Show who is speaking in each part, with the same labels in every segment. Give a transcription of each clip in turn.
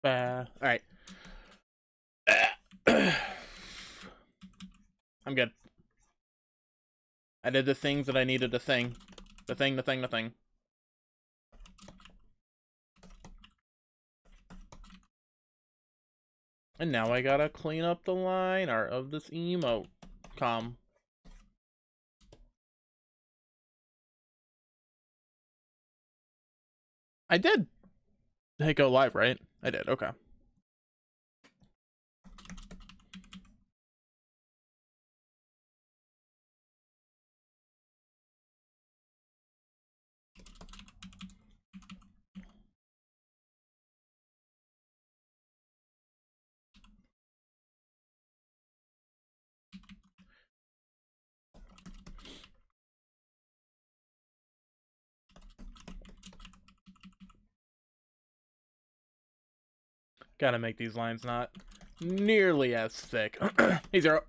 Speaker 1: All right. I'm good. I did the things that I needed to thing. The thing. And now I gotta clean up the line art of this emote. Comm. I did hit go live, right? I did, okay. Gotta make these lines not nearly as thick. Hey, Zero.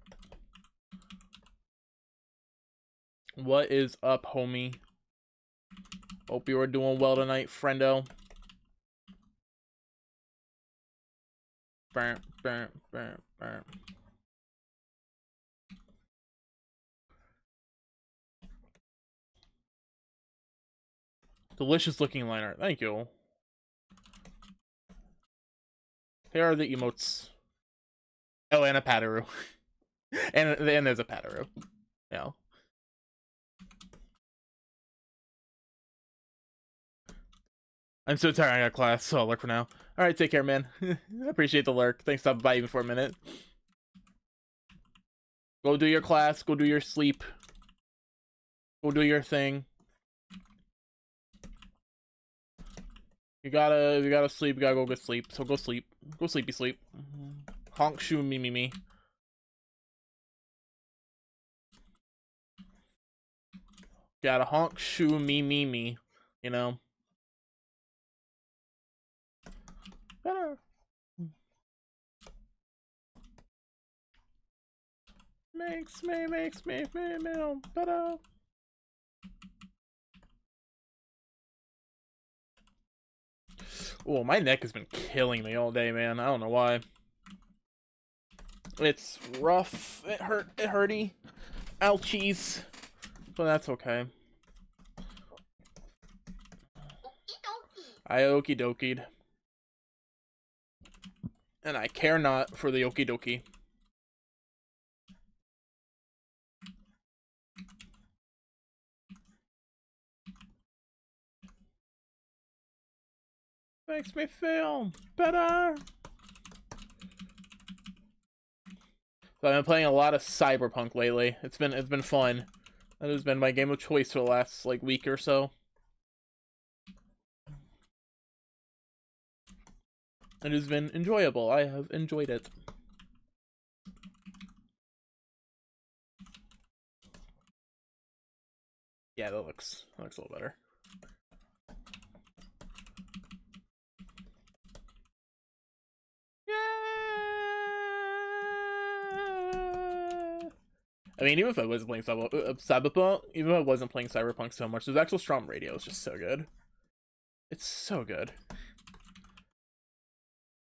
Speaker 1: What is up, homie? Hope you are doing well tonight, friendo. Burn. Delicious looking line art. Thank you. Here are the emotes. Oh, and a Padaru. and there's a Padaru. Yeah. I'm so tired. I got class, so I'll lurk for now. All right, take care, man. I appreciate the lurk. Thanks for stopping by even for a minute. Go do your class. Go do your sleep. Go do your thing. You gotta sleep. You gotta go get sleep. So go sleep. Go sleepy sleep. Honk shoo me. Gotta honk shoo me. You know. Better. Makes me feel better. Oh, my neck has been killing me all day, man. I don't know why. It's rough. It hurty. Ouchies. But that's okay. I okie dokied. And I care not for the okie dokie. Makes me feel better. So I've been playing a lot of Cyberpunk lately. It's been fun. That has been my game of choice for the last like week or so. It has been enjoyable. I have enjoyed it. Yeah, that looks a little better. I mean, even if I was playing Cyberpunk, even if I wasn't playing Cyberpunk so much, the actual Strom radio is just so good. It's so good.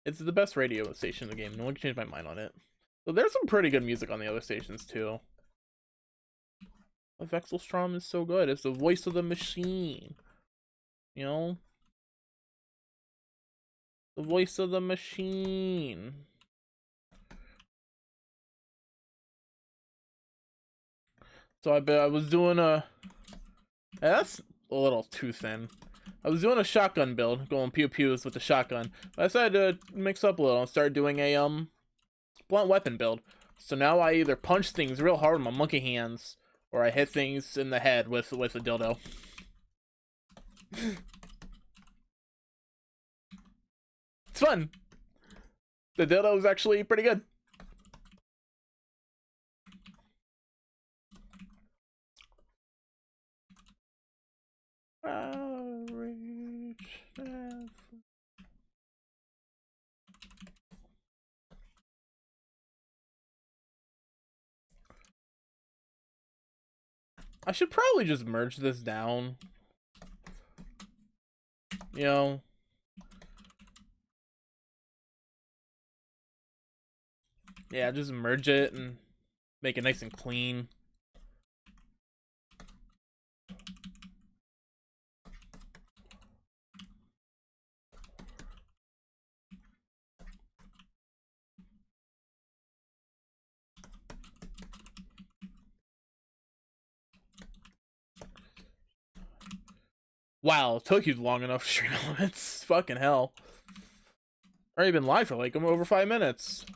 Speaker 1: It's the best radio station in the game. No one can change my mind on it. So there's some pretty good music on the other stations too. Vexelstrom is so good. It's the voice of the machine. You know? The voice of the machine. So I was doing a... That's a little too thin. I was doing a shotgun build, going pew-pews with the shotgun. I decided to mix up a little and start doing a blunt weapon build. So now I either punch things real hard with my monkey hands, or I hit things in the head with a dildo. It's fun. The dildo is actually pretty good. I should probably just merge this down. You know, Yeah, just merge it and make it nice and clean. Wow, it took you long enough to stream elements. Fucking hell. Already been live for like over 5 minutes.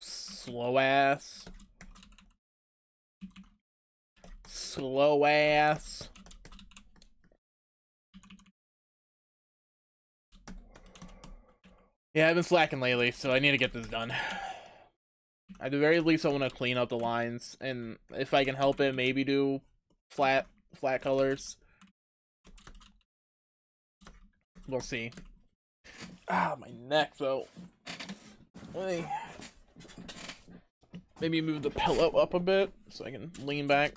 Speaker 1: Slow ass. Slow ass. Yeah, I've been slacking lately, so I need to get this done. At the very least, I want to clean up the lines, and if I can help it, maybe do flat colors. We'll see. Ah, my neck though. Maybe move the pillow up a bit so I can lean back.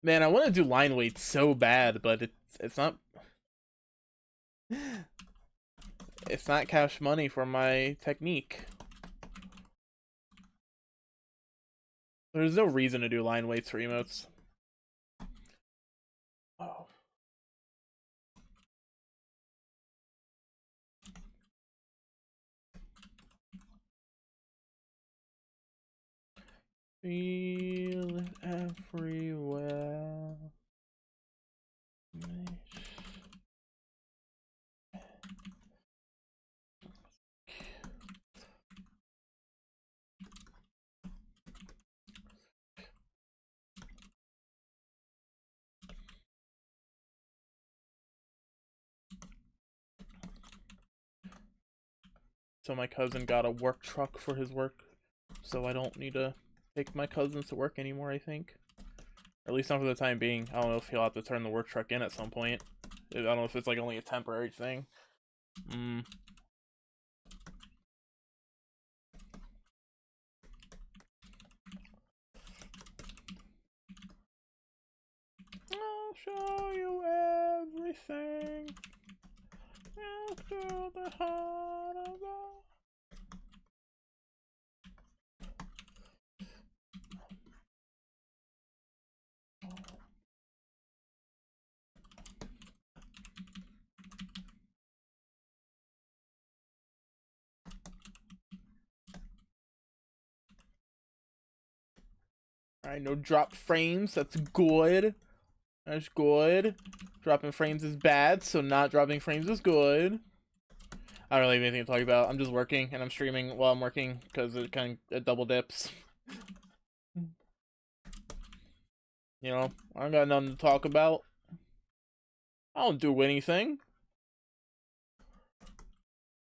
Speaker 1: Man, I want to do line weight so bad, but it's not. It's not cash money for my technique. There's no reason to do line weights for emotes. Oh. Feel it everywhere. So my cousin got a work truck for his work, so I don't need to take my cousins to work anymore, I think. Or at least not for the time being. I don't know if he'll have to turn the work truck in at some point. I don't know if it's like only a temporary thing. I'll show you everything. After the heart of the... Alright, no drop frames. That's good. That's good. Dropping frames is bad, so not dropping frames is good. I don't really have anything to talk about. I'm just working, and I'm streaming while I'm working, because it double dips. You know, I don't got nothing to talk about. I don't do anything.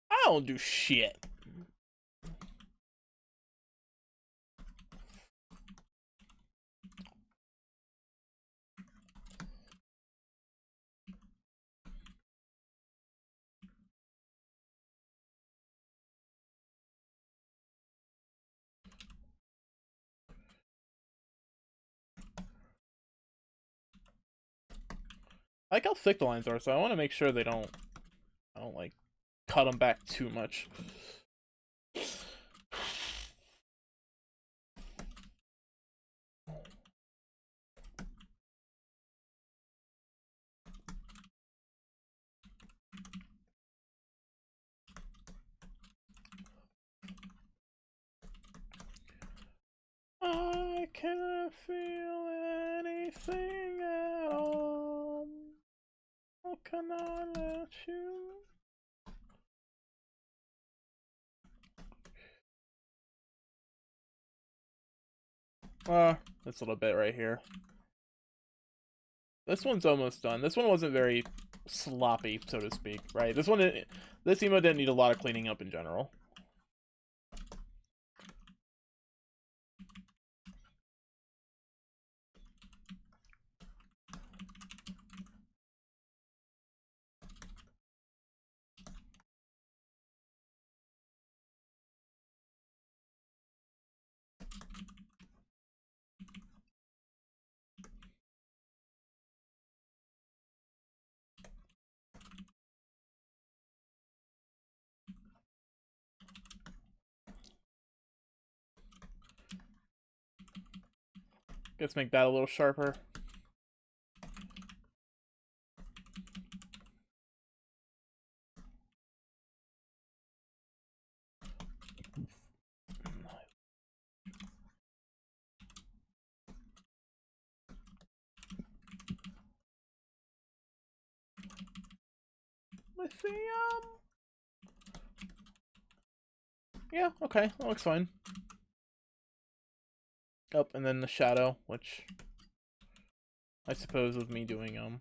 Speaker 1: I don't do shit. I like how thick the lines are, so I want to make sure I don't like cut them back too much. I can't feel anything at all. How can I let you? This little bit right here. This one's almost done. This one wasn't very sloppy, so to speak, right? This emo didn't need a lot of cleaning up in general. Let's make that a little sharper. Let's see, yeah, okay, that looks fine. Oh, and then the shadow, which I suppose with me doing a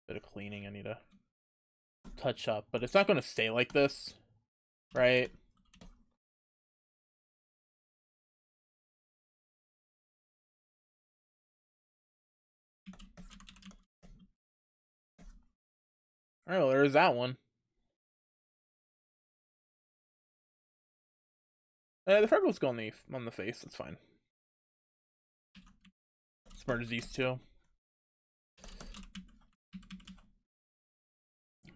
Speaker 1: bit of cleaning, I need to touch up, but it's not going to stay like this, right? Alright, well, there's that one. The freckles go on the face, that's fine. Let's merge these two.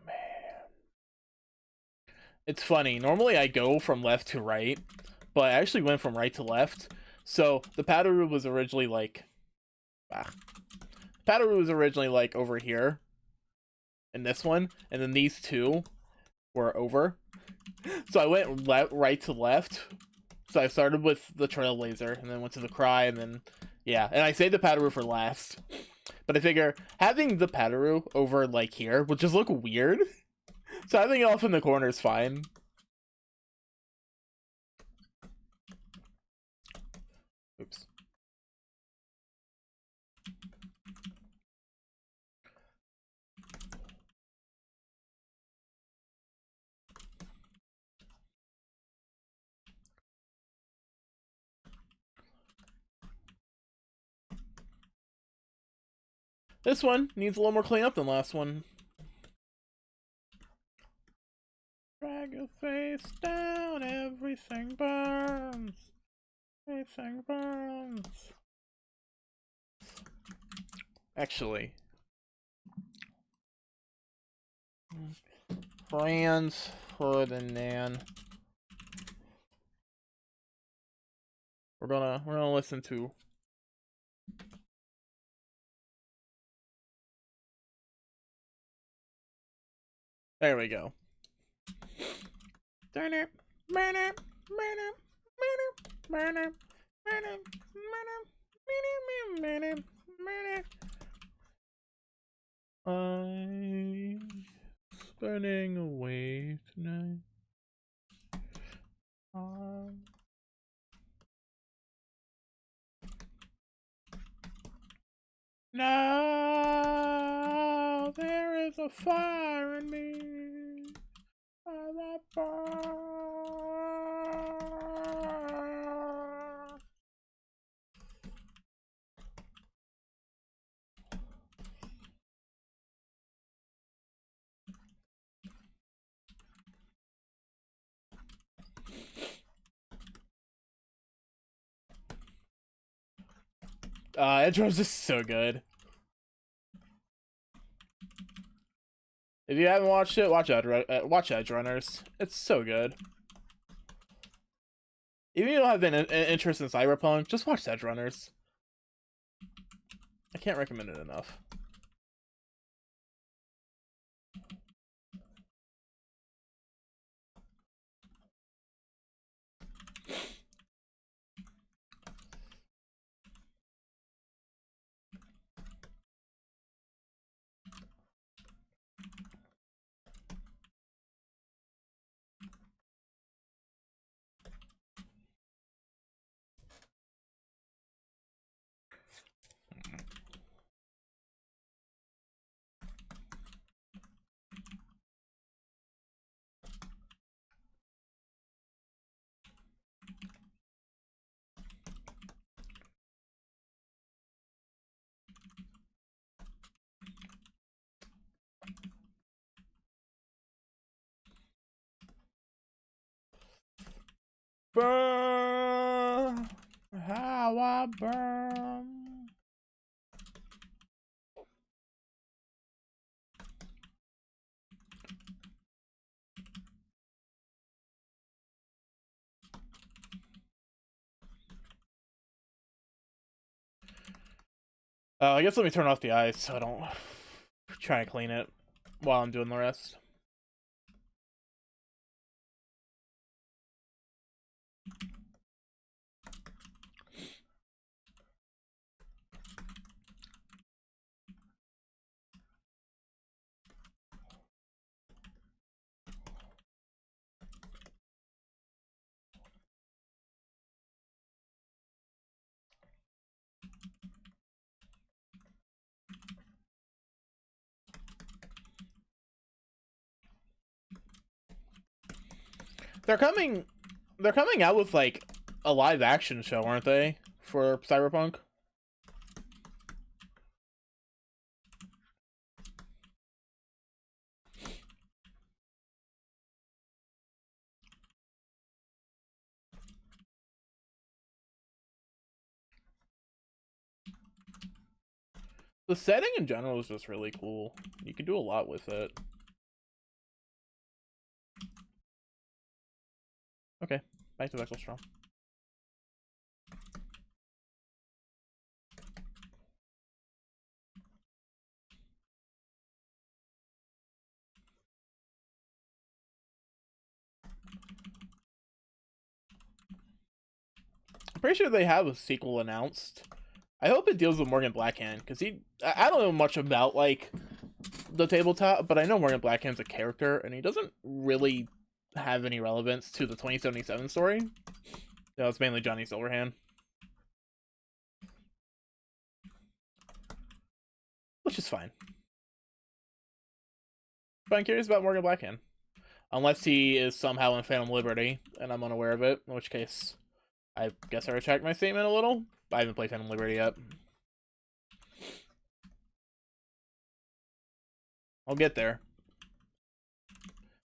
Speaker 1: Man. It's funny, normally I go from left to right, but I actually went from right to left. So the Padaru was originally like Padaru was originally like over here in this one, and then these two were over. So I went right to left. So I started with the Trailblazer, and then went to the Cry, and then yeah, and I saved the Padaru for last. But I figure having the Padaru over like here would just look weird. So having it off in the corner is fine. Oops. This one needs a little more cleanup than last one. Drag your face down, everything burns. Everything burns. Actually, brands for the Nan. We're gonna listen to. There we go. I'm spinning away tonight. Now there is a fire in me that burns. Intro's just so good. If you haven't watched it, watch Edge Runners. It's so good. Even if you don't have an interest in Cyberpunk, just watch Edge Runners. I can't recommend it enough. Burn, how I burn. I guess let me turn off the ice so I don't try and clean it while I'm doing the rest. They're coming out with like a live action show, aren't they? For Cyberpunk? The setting in general is just really cool. You can do a lot with it. Okay, back to Vexelstrom. I'm pretty sure they have a sequel announced. I hope it deals with Morgan Blackhand, because I don't know much about, like, the tabletop, but I know Morgan Blackhand's a character, and he doesn't really have any relevance to the 2077 story. No, it's mainly Johnny Silverhand. Which is fine. But I'm curious about Morgan Blackhand. Unless he is somehow in Phantom Liberty, and I'm unaware of it, in which case I guess I retract my statement a little. I haven't played Phantom Liberty yet. I'll get there.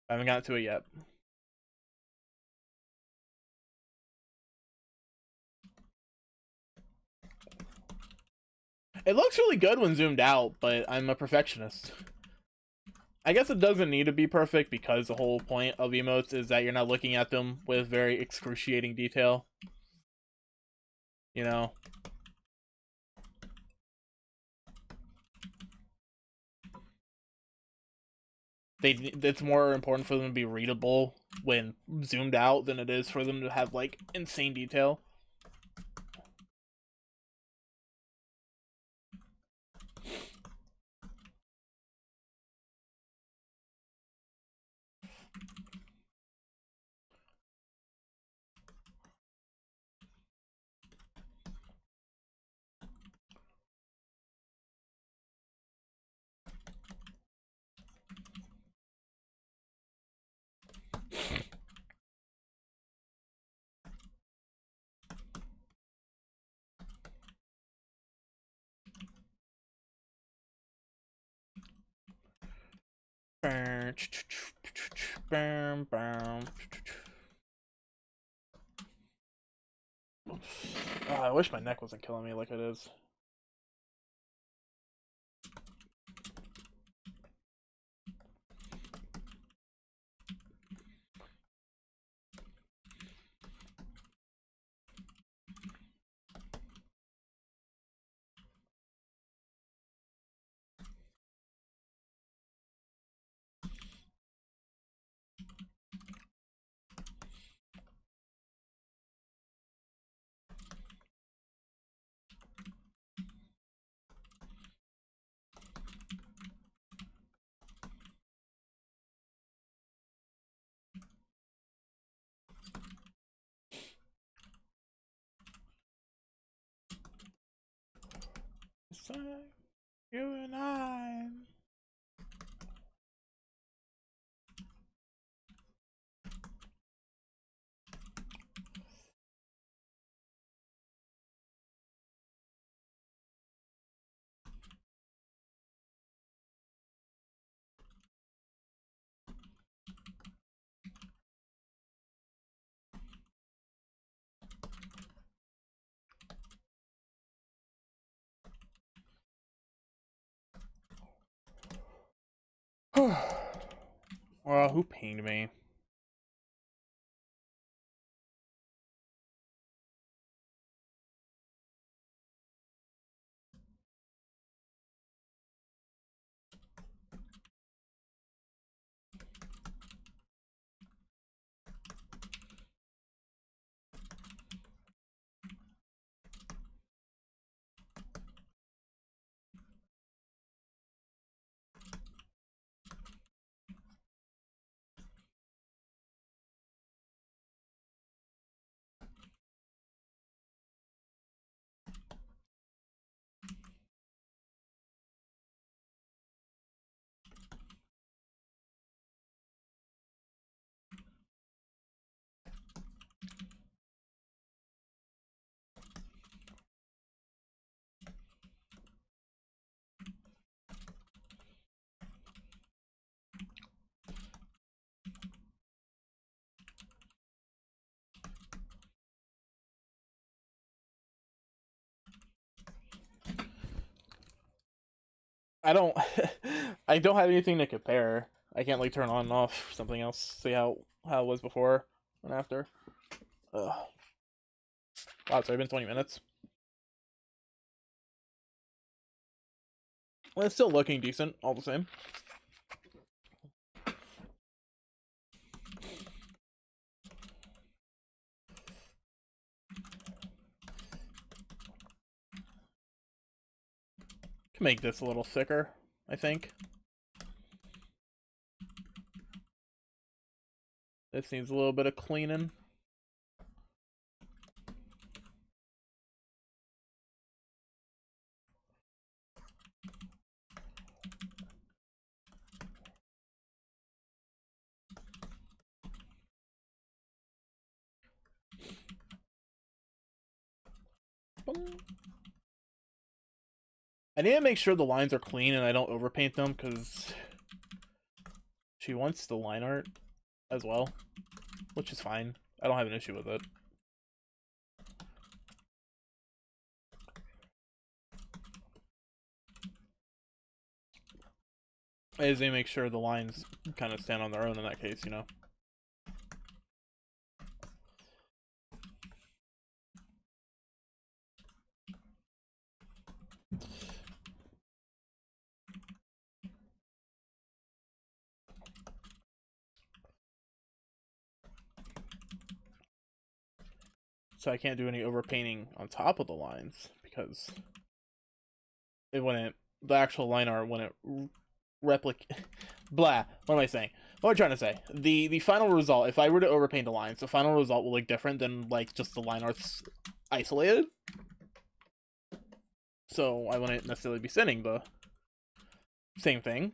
Speaker 1: I haven't gotten to it yet. It looks really good when zoomed out, but I'm a perfectionist. I guess it doesn't need to be perfect because the whole point of emotes is that you're not looking at them with very excruciating detail. You know? It's more important for them to be readable when zoomed out than it is for them to have, like, insane detail. Oh, I wish my neck wasn't killing me like it is. So, you and I. Well, who pinged me? I don't I don't have anything to compare. I can't like turn on and off something else, see how it was before and after. Ugh. Wow, it's already been 20 minutes. Well, it's still looking decent all the same. Can make this a little thicker, I think. This needs a little bit of cleaning. I need to make sure the lines are clean and I don't overpaint them because she wants the line art as well, which is fine. I don't have an issue with it. I just need to make sure the lines kind of stand on their own in that case, you know. So I can't do any overpainting on top of the lines because it wouldn't, the actual line art wouldn't replicate. Blah. What am I saying? What am I trying to say? The final result, if I were to overpaint the lines, the final result will look different than like just the line art's isolated. So I wouldn't necessarily be sending the same thing.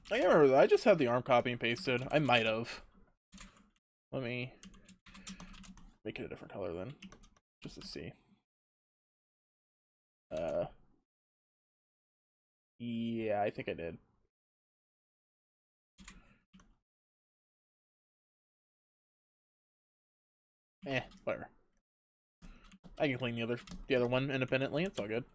Speaker 1: I can't remember that. I just had the arm copy and pasted. I might have. Let me make it a different color then, just to see. Uh, yeah, I think I did. Whatever. I can clean the other one independently. It's all good.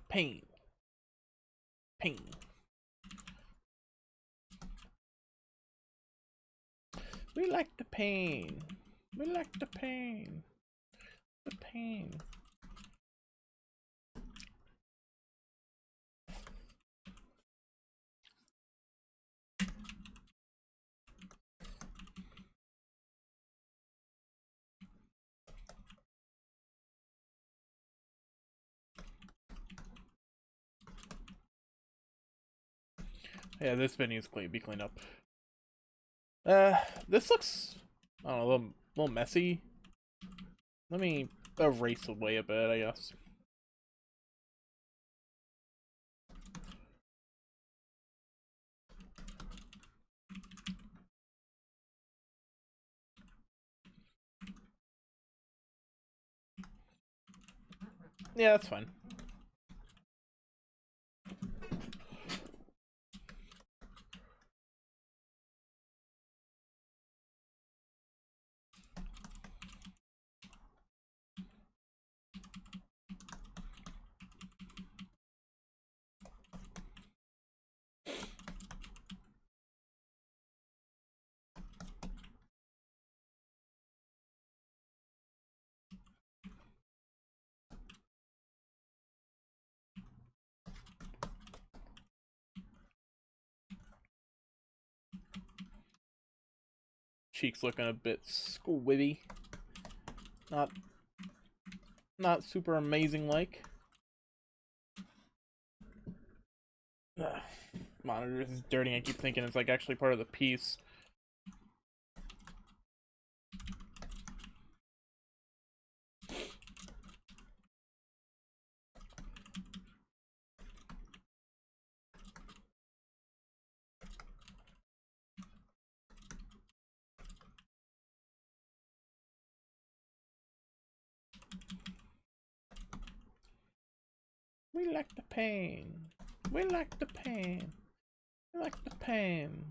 Speaker 1: Paint. Pain. We like the pain. We like the pain. The pain. Yeah, this bit needs to be cleaned up. This looks, I don't know, a little messy. Let me erase away a bit, I guess. Yeah, that's fine. Cheeks looking a bit squibby. Not super amazing like. Monitor is dirty. I keep thinking it's like actually part of the piece. We like the pain. We like the pain. We like the pain.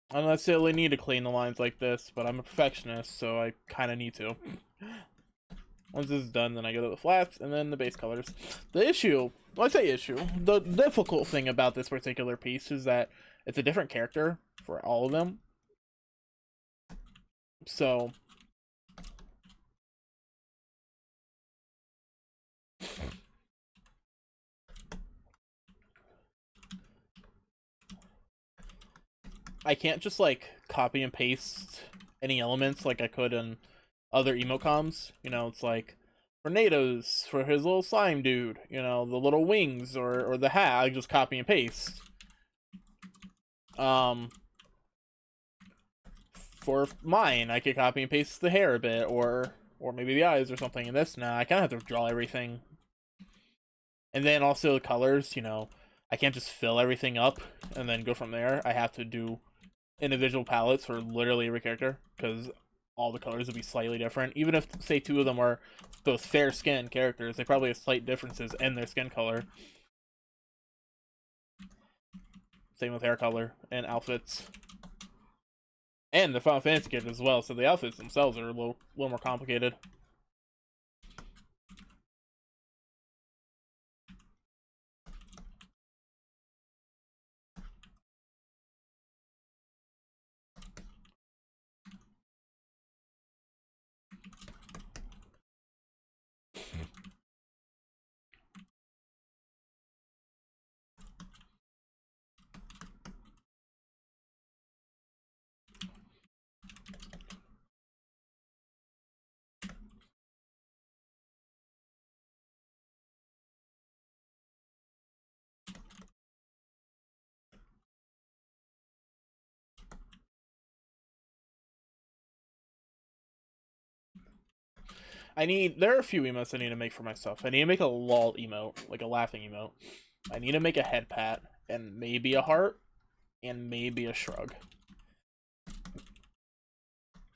Speaker 1: I don't necessarily need to clean the lines like this, but I'm a perfectionist, so I kind of need to. Once this is done, then I go to the flats and then the base colors. The issue, well, I say issue, the difficult thing about this particular piece is that it's a different character for all of them. So I can't just like copy and paste any elements like I could in other emote comms. You know, it's like tornadoes for his little slime dude, you know, the little wings or the hat, I just copy and paste. For mine, I could copy and paste the hair a bit, or maybe the eyes or something. And this, now I kind of have to draw everything. And then also the colors, you know, I can't just fill everything up and then go from there. I have to do individual palettes for literally every character, because all the colors would be slightly different. Even if, say, two of them are both fair-skinned characters, they probably have slight differences in their skin color. Same with hair color and outfits. And the Final Fantasy characters as well, so the outfits themselves are a little more complicated. There are a few emotes I need to make for myself. I need to make a lol emote, like a laughing emote. I need to make a head pat, and maybe a heart, and maybe a shrug.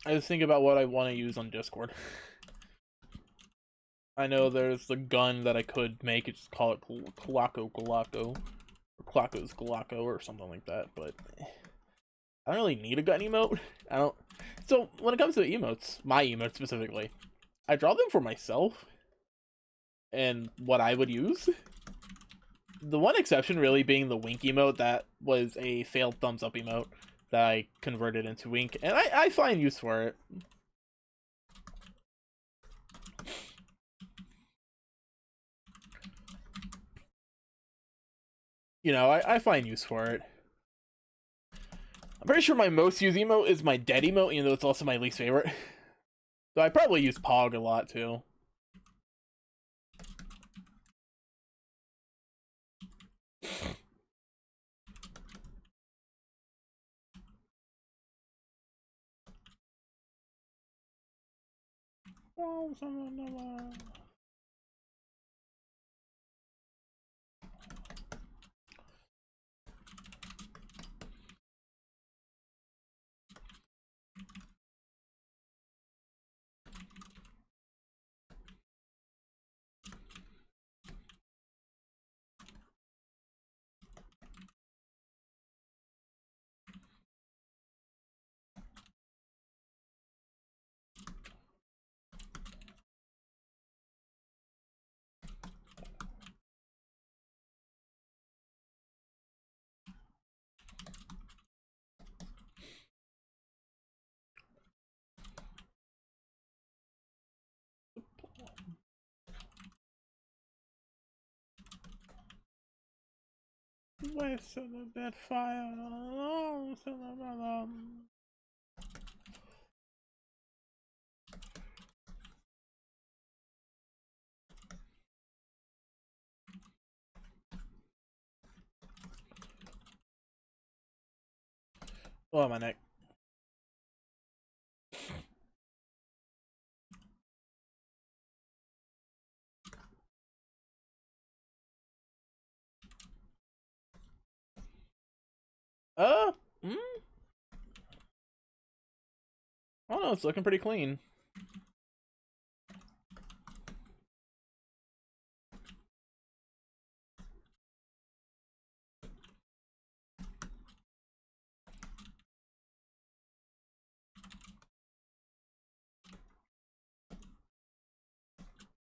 Speaker 1: I just think about what I want to use on Discord. I know there's the gun that I could make, just call it Glocko, or Glocko's Glocko, or something like that, but I don't really need a gun emote. I don't. So, when it comes to emotes, my emotes specifically, I draw them for myself and what I would use. The one exception really being the wink emote that was a failed thumbs up emote that I converted into wink, and I find use for it. You know, I find use for it. I'm pretty sure my most used emote is my dead emote, even though it's also my least favorite. So I probably use Pog a lot too. West of the bed fire. Oh, my neck. Uh, mm? Oh no, it's looking pretty clean.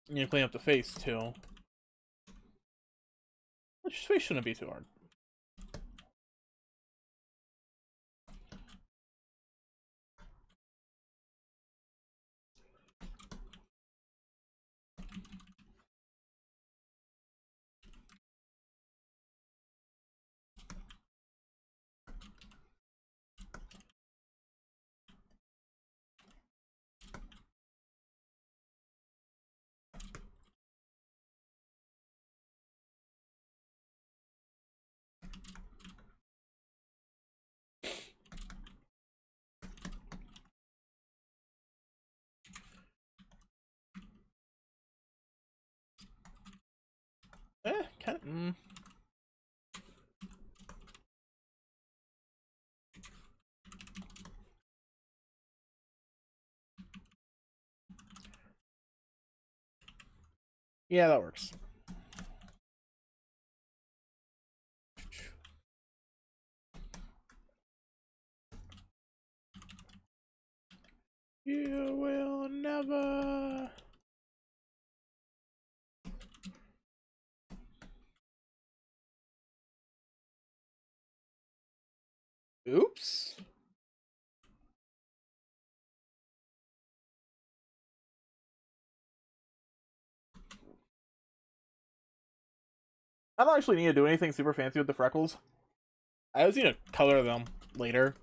Speaker 1: You clean up the face too. Which face shouldn't be too hard. Kind of. Yeah, that works. You will never. Oops. I don't actually need to do anything super fancy with the freckles. I just need to color them later.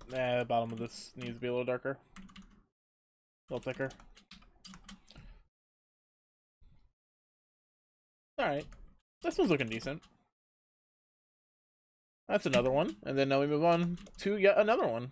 Speaker 1: The bottom of this needs to be a little darker. A little thicker. Alright. This one's looking decent. That's another one. And then now we move on to yet another one.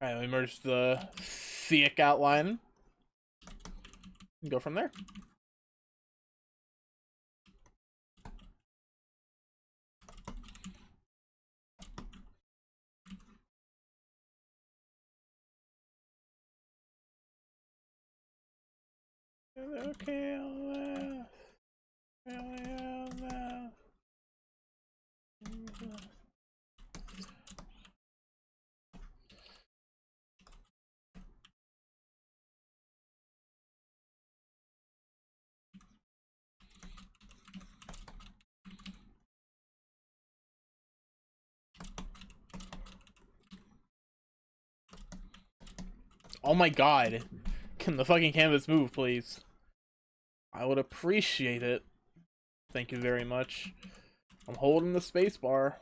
Speaker 1: Alright, we merge the thick outline. And go from there. Okay, oh my god. Can the fucking canvas move, please? I would appreciate it. Thank you very much. I'm holding the space bar.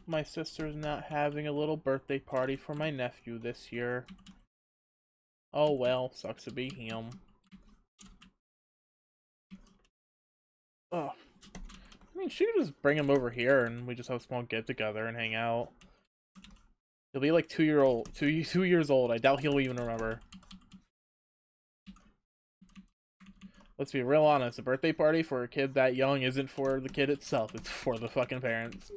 Speaker 1: My sister's not having a little birthday party for my nephew this year. Oh well, sucks to be him. Oh, I mean, she could just bring him over here and we just have a small get together and hang out. He'll be like 2 years old. I doubt he'll even remember. Let's be real honest. A birthday party for a kid that young isn't for the kid itself. It's for the fucking parents.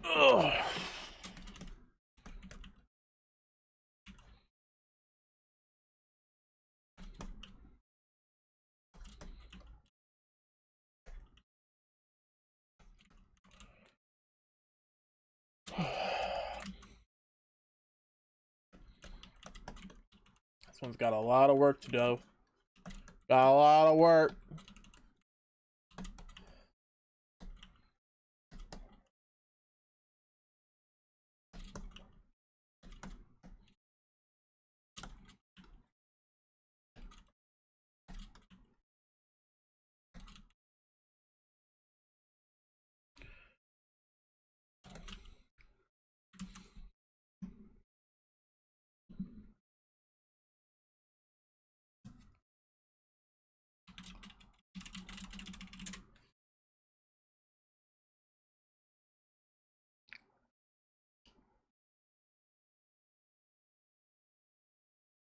Speaker 1: Ugh. This one's got a lot of work to do. Got a lot of work.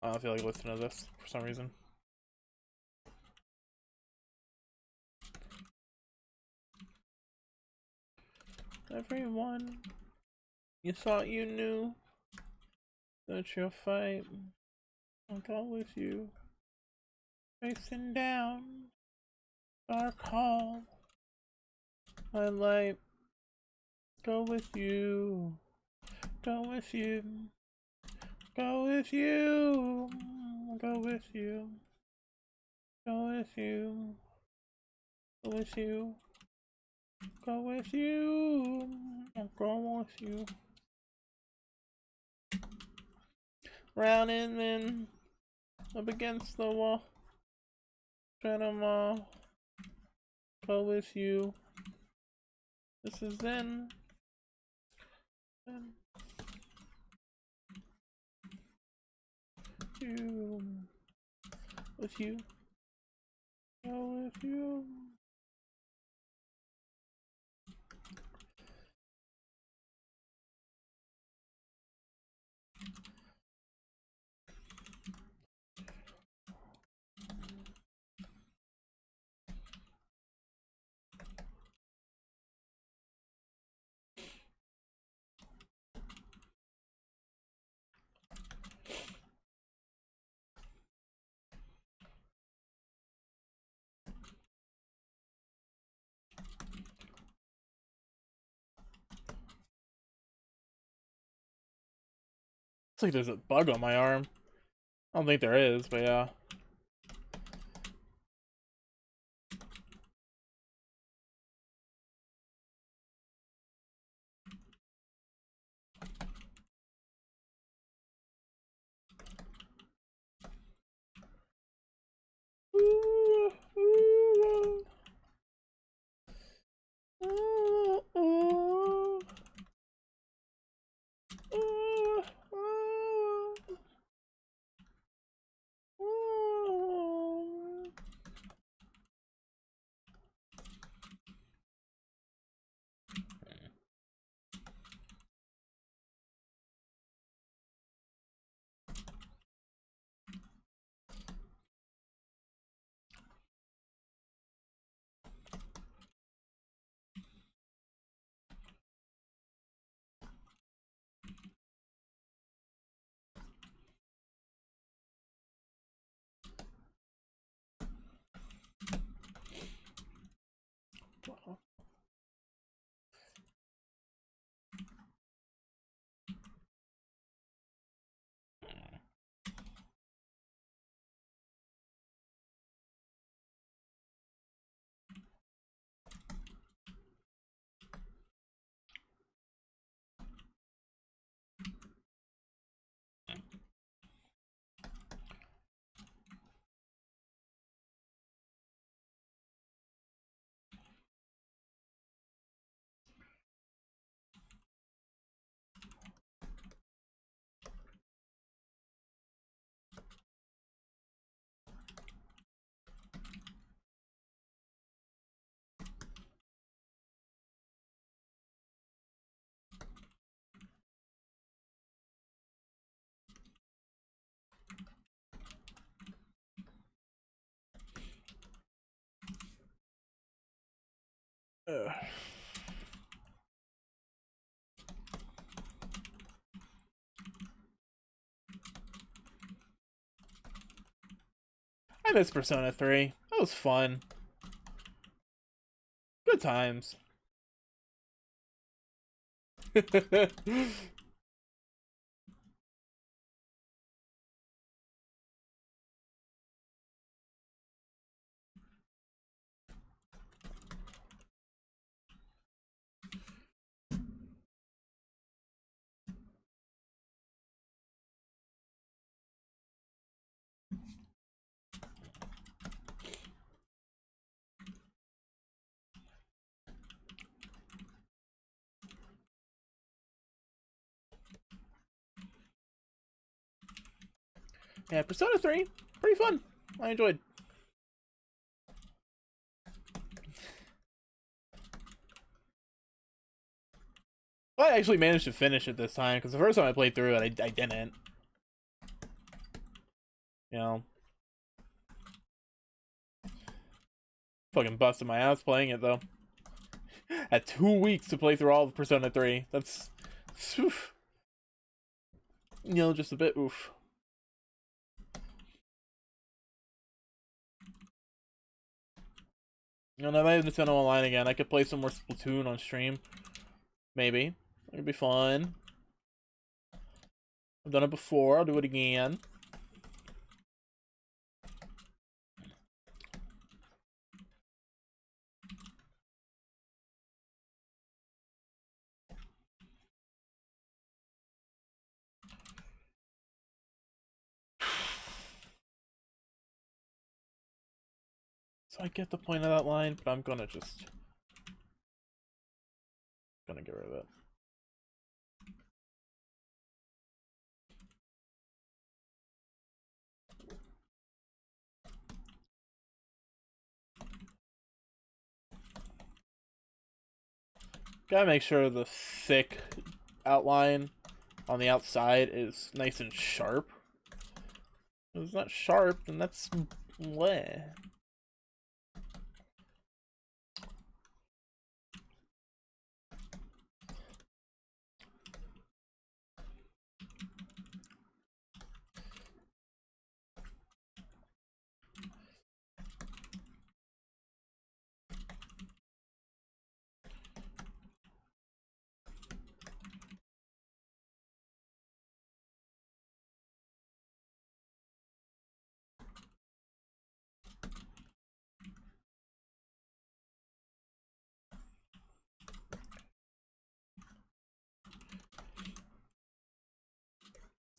Speaker 1: I don't feel like listening to this for some reason. Everyone, you thought you knew that your fight will go with you. Facing down, dark hall. My light, go with you. Go with you. Go with you. Go with you. Go with you. Go with you. Go with you. I'll go with you. Round and then up against the wall. Try them all. Go with you. This is then. you, with you, oh, with you. It's like there's a bug on my arm. I don't think there is, but yeah. Ooh, ooh, ooh, ooh, ooh, ooh. Ugh. I miss Persona 3. That was fun. Good times. Yeah, Persona 3, pretty fun. I enjoyed. Well, I actually managed to finish it this time, because the first time I played through it, I didn't. You know, fucking busted my ass playing it, though. Had 2 weeks to play through all of Persona 3. That's, oof. You know, just a bit oof. You know, now that I have Nintendo Online again, I could play some more Splatoon on stream. Maybe. It'd be fun. I've done it before, I'll do it again. So I get the point of that line, but I'm gonna get rid of it. Gotta make sure the thick outline on the outside is nice and sharp. If it's not sharp, then that's bleh.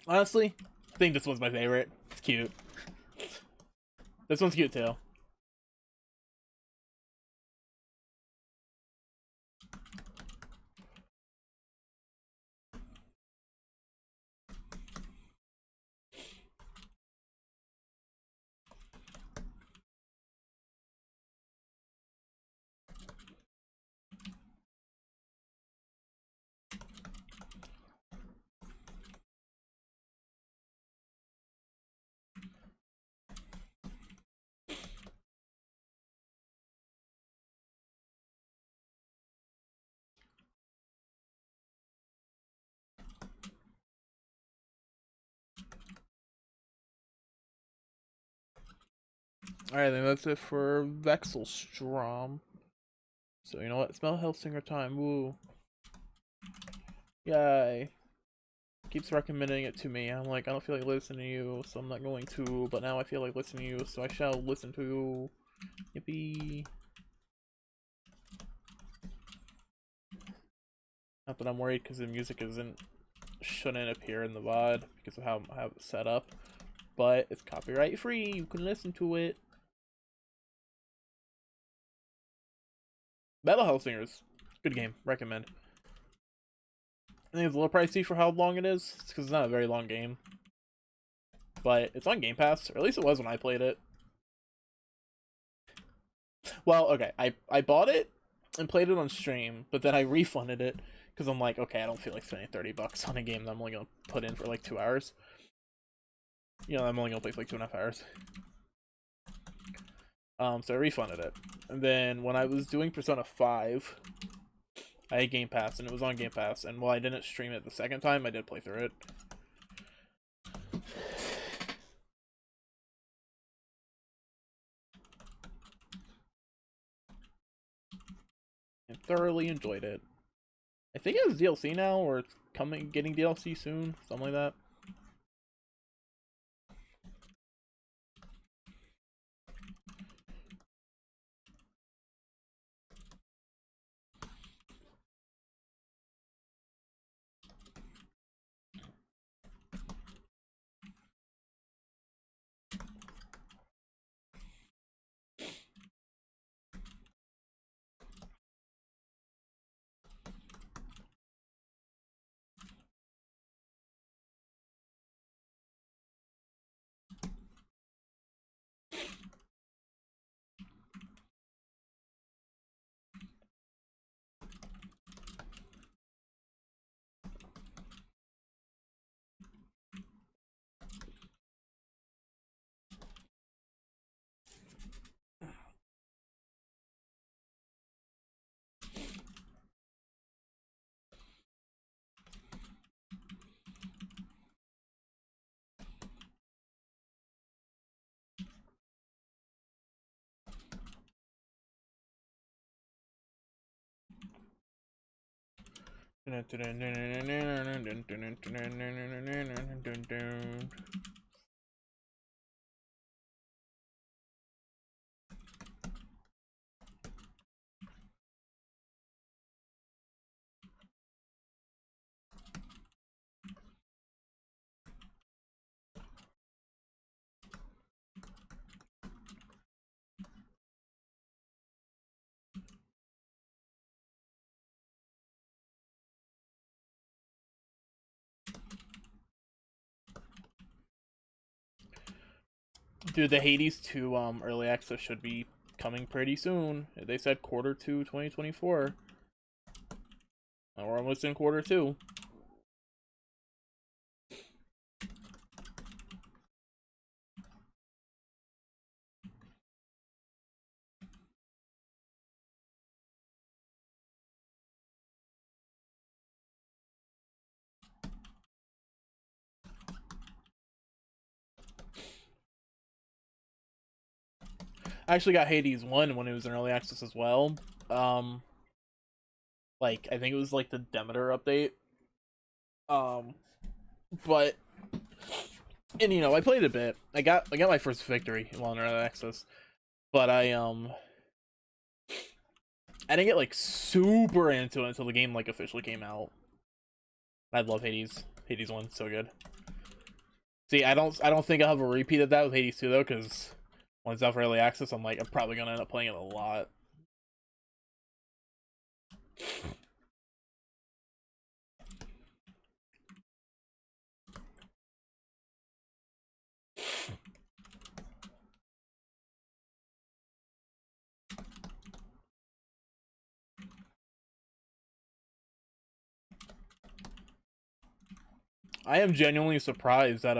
Speaker 1: Honestly, I think this one's my favorite. It's cute. This one's cute too. Alright, then that's it for Vexelstrom. So, you know what? Smell Hellsinger time. Woo. Yay. Keeps recommending it to me. I'm like, I don't feel like listening to you, so I'm not going to. But now I feel like listening to you, so I shall listen to you. Yippee. Not that I'm worried because the music shouldn't appear in the VOD because of how I have it set up. But it's copyright free. You can listen to it. Battle Hellsingers. Good game. Recommend. I think it's a little pricey for how long it is. It's because it's not a very long game. But it's on Game Pass, or at least it was when I played it. Well, okay, I bought it and played it on stream, but then I refunded it because I'm like, okay, I don't feel like spending $30 on a game that I'm only gonna put in for like 2 hours. You know, I'm only gonna play for like 2.5 hours. So I refunded it, and then when I was doing Persona 5, I had Game Pass, and it was on Game Pass, and while I didn't stream it the second time, I did play through it. And thoroughly enjoyed it. I think it has DLC now, or it's getting DLC soon, something like that. Dude, the Hades 2 early access should be coming pretty soon. They said quarter 2 2024. We're almost in quarter two. I actually got Hades 1 when it was in early access as well. Like, I think it was like the Demeter update. But and you know, I played a bit. I got my first victory while in early access. But I didn't get like super into it until the game like officially came out. I love Hades. Hades 1, so good. See, I don't think I'll have a repeat of that with Hades 2 though, because when it's out for early access, I'm probably gonna end up playing it a lot. I am genuinely surprised that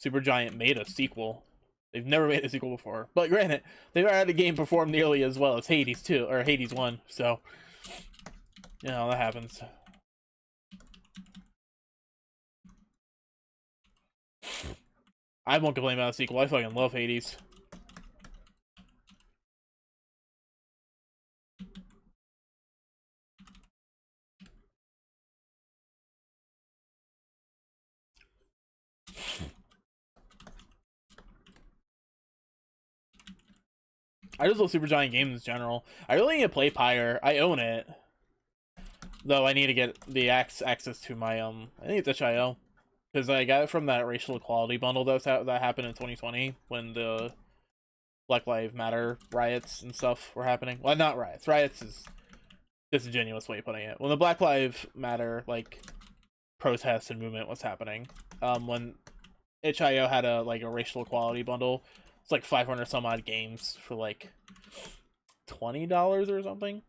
Speaker 1: Supergiant made a sequel. They've never made a sequel before. But granted, they've never had a game perform nearly as well as Hades 2 or Hades 1, so you know that happens. I won't complain about a sequel. I fucking love Hades. I just love Supergiant games in general. I really need to play Pyre. I own it. Though I need to get the access to my I think it's HIO. Because I got it from that racial equality bundle that happened in 2020 when the Black Lives Matter riots and stuff were happening. Well, not riots. Riots is disingenuous way of putting it. When the Black Lives Matter like protest and movement was happening, when HIO had a racial equality bundle, it's like 500 some odd games for like $20 or something.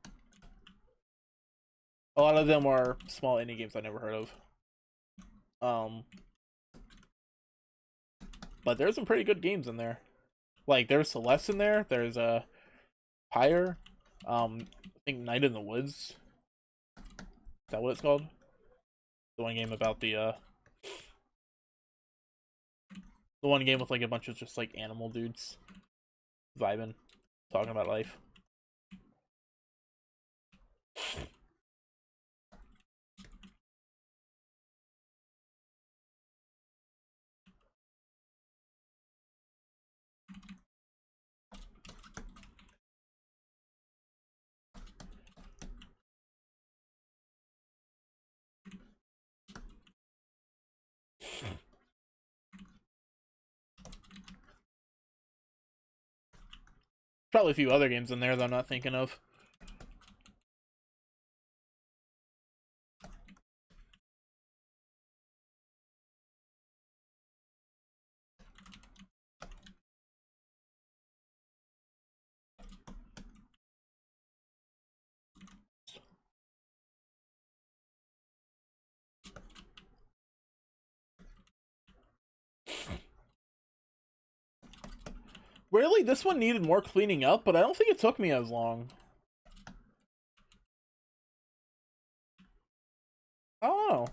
Speaker 1: A lot of them are small indie games I never heard of. Um, but there's some pretty good games in there. Like there's Celeste in there. There's a Pyre. I think Night in the Woods. Is that what it's called? The one game about the one game with like a bunch of just like animal dudes vibing, talking about life. Probably a few other games in there that I'm not thinking of. Really, this one needed more cleaning up, but I don't think it took me as long. I don't know.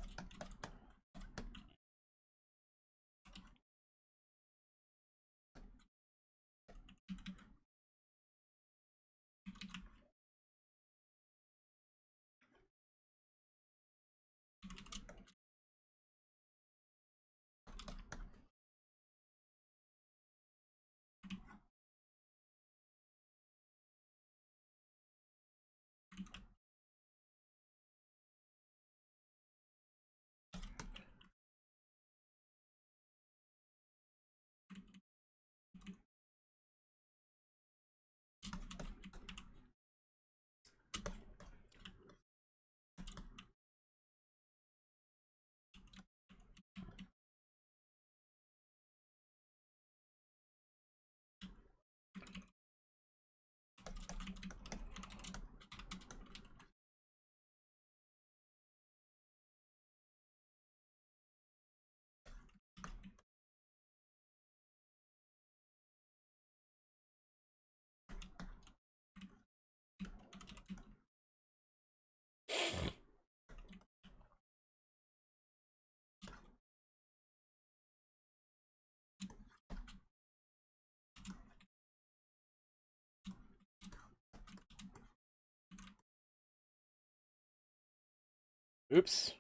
Speaker 1: Oops.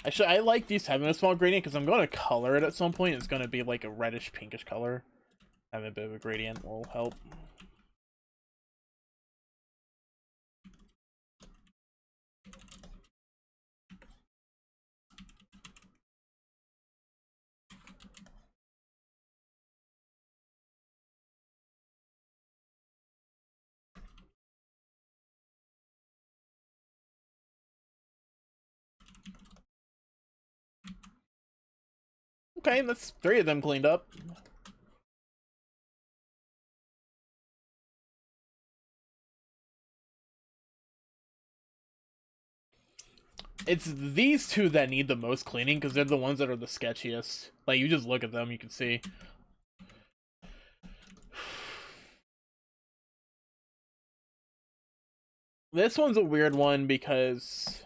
Speaker 1: Actually, I like these having a small gradient because I'm going to color it at some point. It's going to be like a reddish pinkish color. Having a bit of a gradient will help. Okay, that's 3 of them cleaned up. It's these 2 that need the most cleaning because they're the ones that are the sketchiest. Like, you just look at them, you can see. This one's a weird one because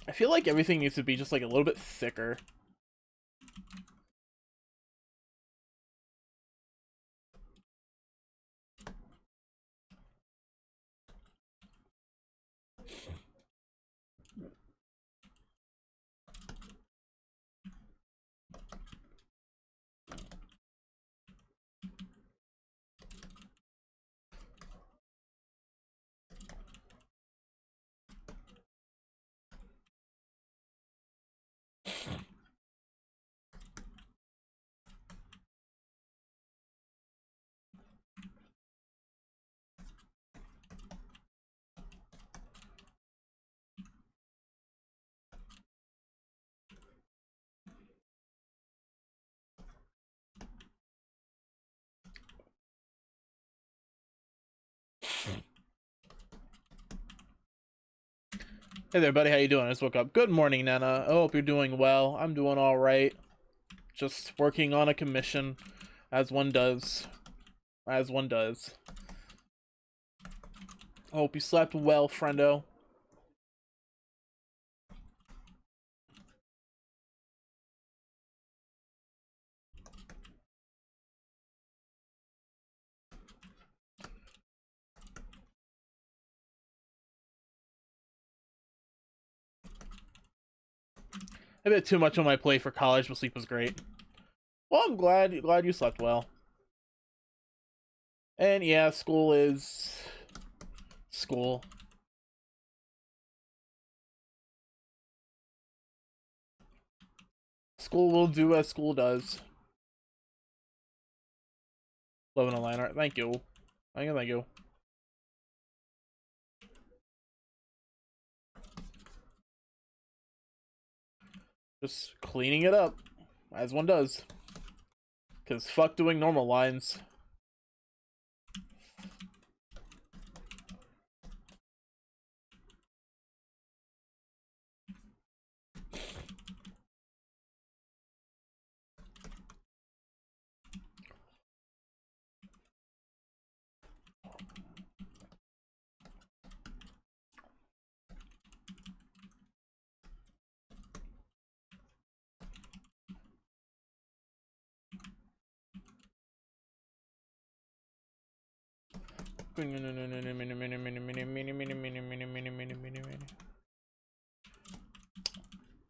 Speaker 1: I feel like everything needs to be just like a little bit thicker. Hey there, buddy. How you doing? I just woke up. Good morning, Nana. I hope you're doing well. I'm doing all right. Just working on a commission, as one does. As one does. Hope you slept well, friendo. A bit too much on my plate for college, but sleep was great. Well, I'm glad you slept well. And yeah, school is school. School will do as school does. Loving a line art. Thank you. Thank you. Just cleaning it up, as one does. Because fuck doing normal lines.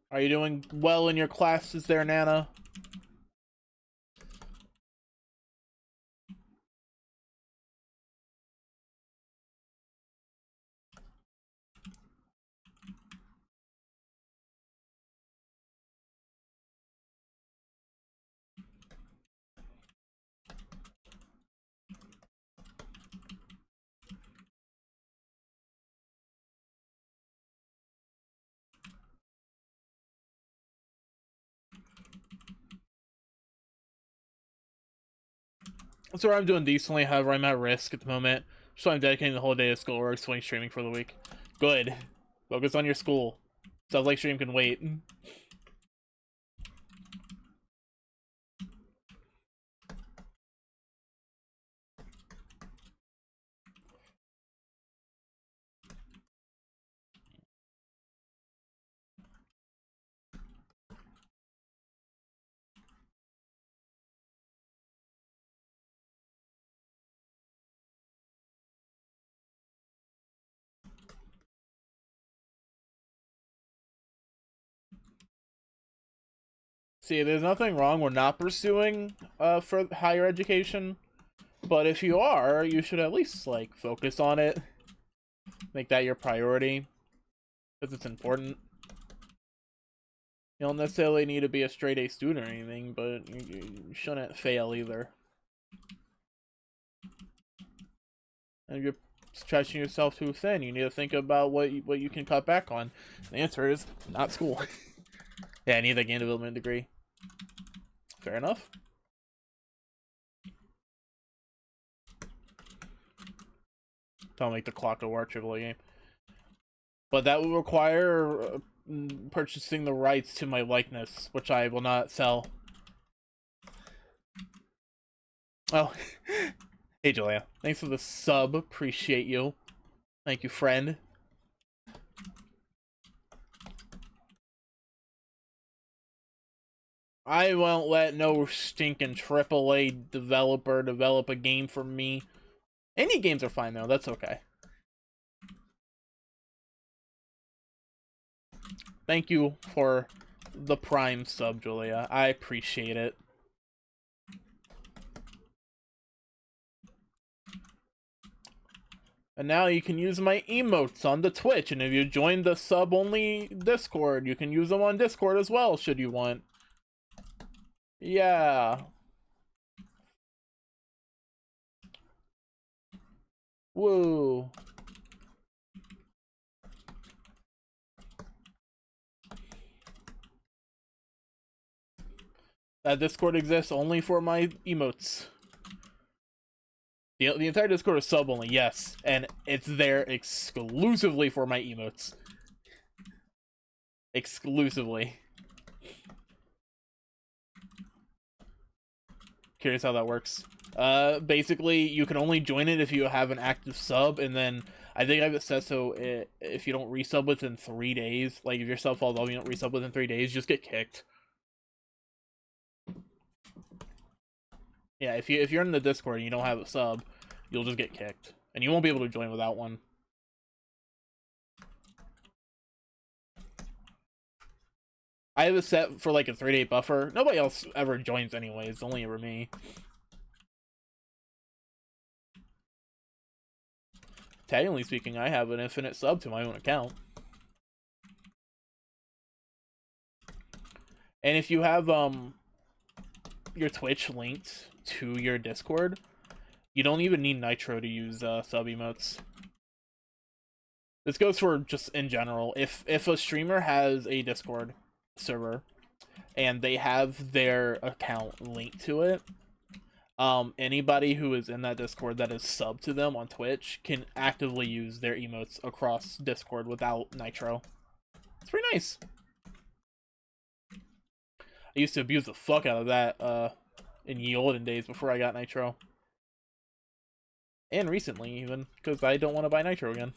Speaker 1: Are you doing well in your classes there, Nana? So I'm doing decently, however, I'm at risk at the moment. So I'm dedicating the whole day to schoolwork, swing streaming for the week. Good. Focus on your school. Sounds like stream can wait. See, there's nothing wrong with not pursuing for higher education, but if you are, you should at least like focus on it, make that your priority, because it's important. You don't necessarily need to be a straight A student or anything, but you shouldn't fail either. And if you're stretching yourself too thin, you need to think about what you can cut back on. The answer is not school. Yeah, I need a game development degree. Fair enough. Don't make the clock a war AAA game. But that will require purchasing the rights to my likeness, which I will not sell. Oh, hey Julia, thanks for the sub. Appreciate you. Thank you, friend. I won't let no stinking AAA developer develop a game for me. Any games are fine though. That's okay. Thank you for the Prime sub, Julia. I appreciate it. And now you can use my emotes on the Twitch, and if you join the sub-only Discord, you can use them on Discord as well, should you want. Yeah. Woo. That Discord exists only for my emotes. The entire Discord is sub only, yes, and it's there exclusively for my emotes. Exclusively. Curious how that works. Basically, you can only join it if you have an active sub, and then I think I have it set so if you don't resub within 3 days, like if your sub falls off, you don't resub within 3 days, just get kicked. Yeah, if you're in the Discord and you don't have a sub, you'll just get kicked, and you won't be able to join without one. I have it set for like a 3-day buffer. Nobody else ever joins anyways, only ever me. Technically speaking, I have an infinite sub to my own account. And if you have your Twitch linked to your Discord, you don't even need Nitro to use sub emotes. This goes for just in general. If a streamer has a Discord server and they have their account linked to it, anybody who is in that Discord that is sub to them on Twitch can actively use their emotes across Discord without Nitro. It's pretty nice. I used to abuse the fuck out of that in ye olden days before I got Nitro. And recently, even, because I don't want to buy Nitro again.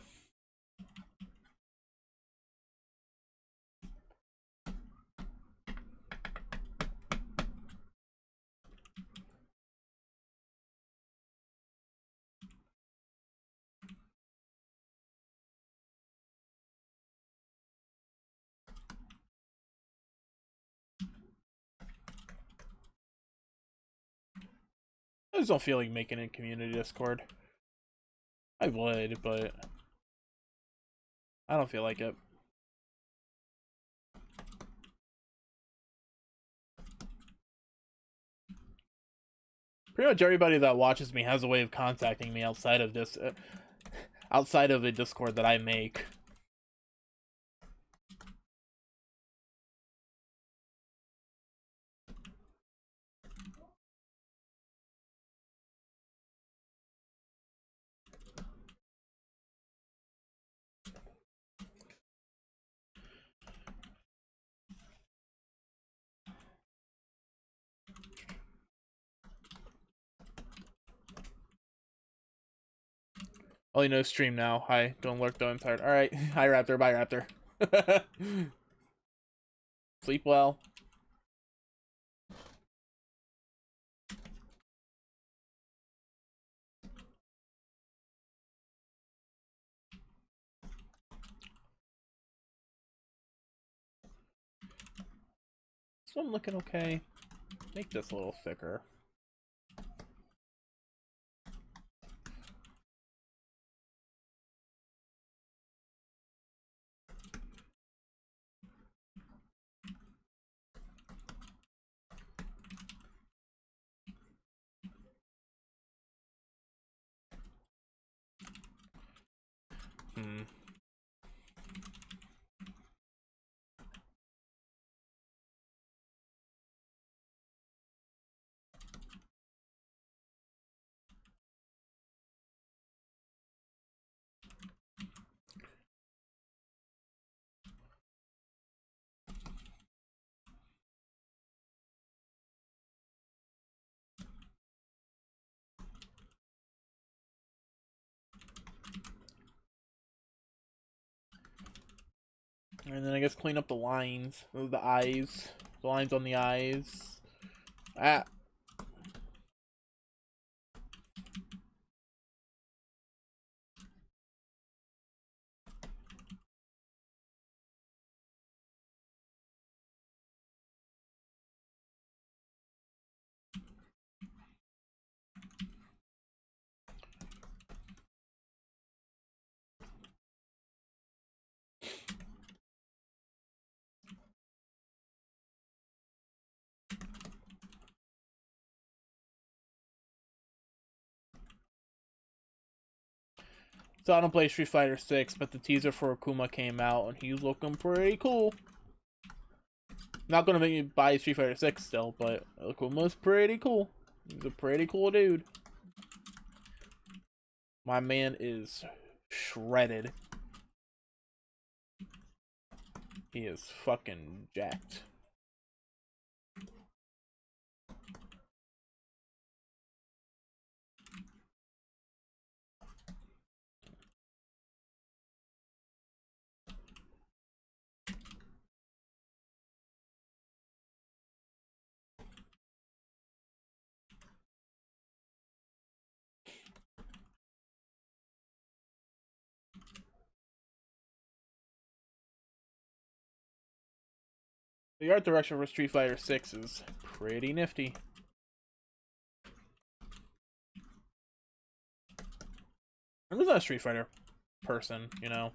Speaker 1: I just don't feel like making a community Discord. I would, but I don't feel like it. Pretty much everybody that watches me has a way of contacting me outside of this, outside of a Discord that I make. Oh, you know, stream now. Hi, don't lurk though, I'm tired. Alright, hi Raptor, bye Raptor. Sleep well. So I'm looking okay. Make this a little thicker. Hmm. And then I guess clean up the lines. The eyes. The lines on the eyes. Ah. So I don't play Street Fighter 6, but the teaser for Akuma came out, and he's looking pretty cool. Not gonna make me buy Street Fighter 6 still, but Akuma's pretty cool. He's a pretty cool dude. My man is shredded. He is fucking jacked. The art direction for Street Fighter 6 is pretty nifty. I'm just not a Street Fighter person, you know.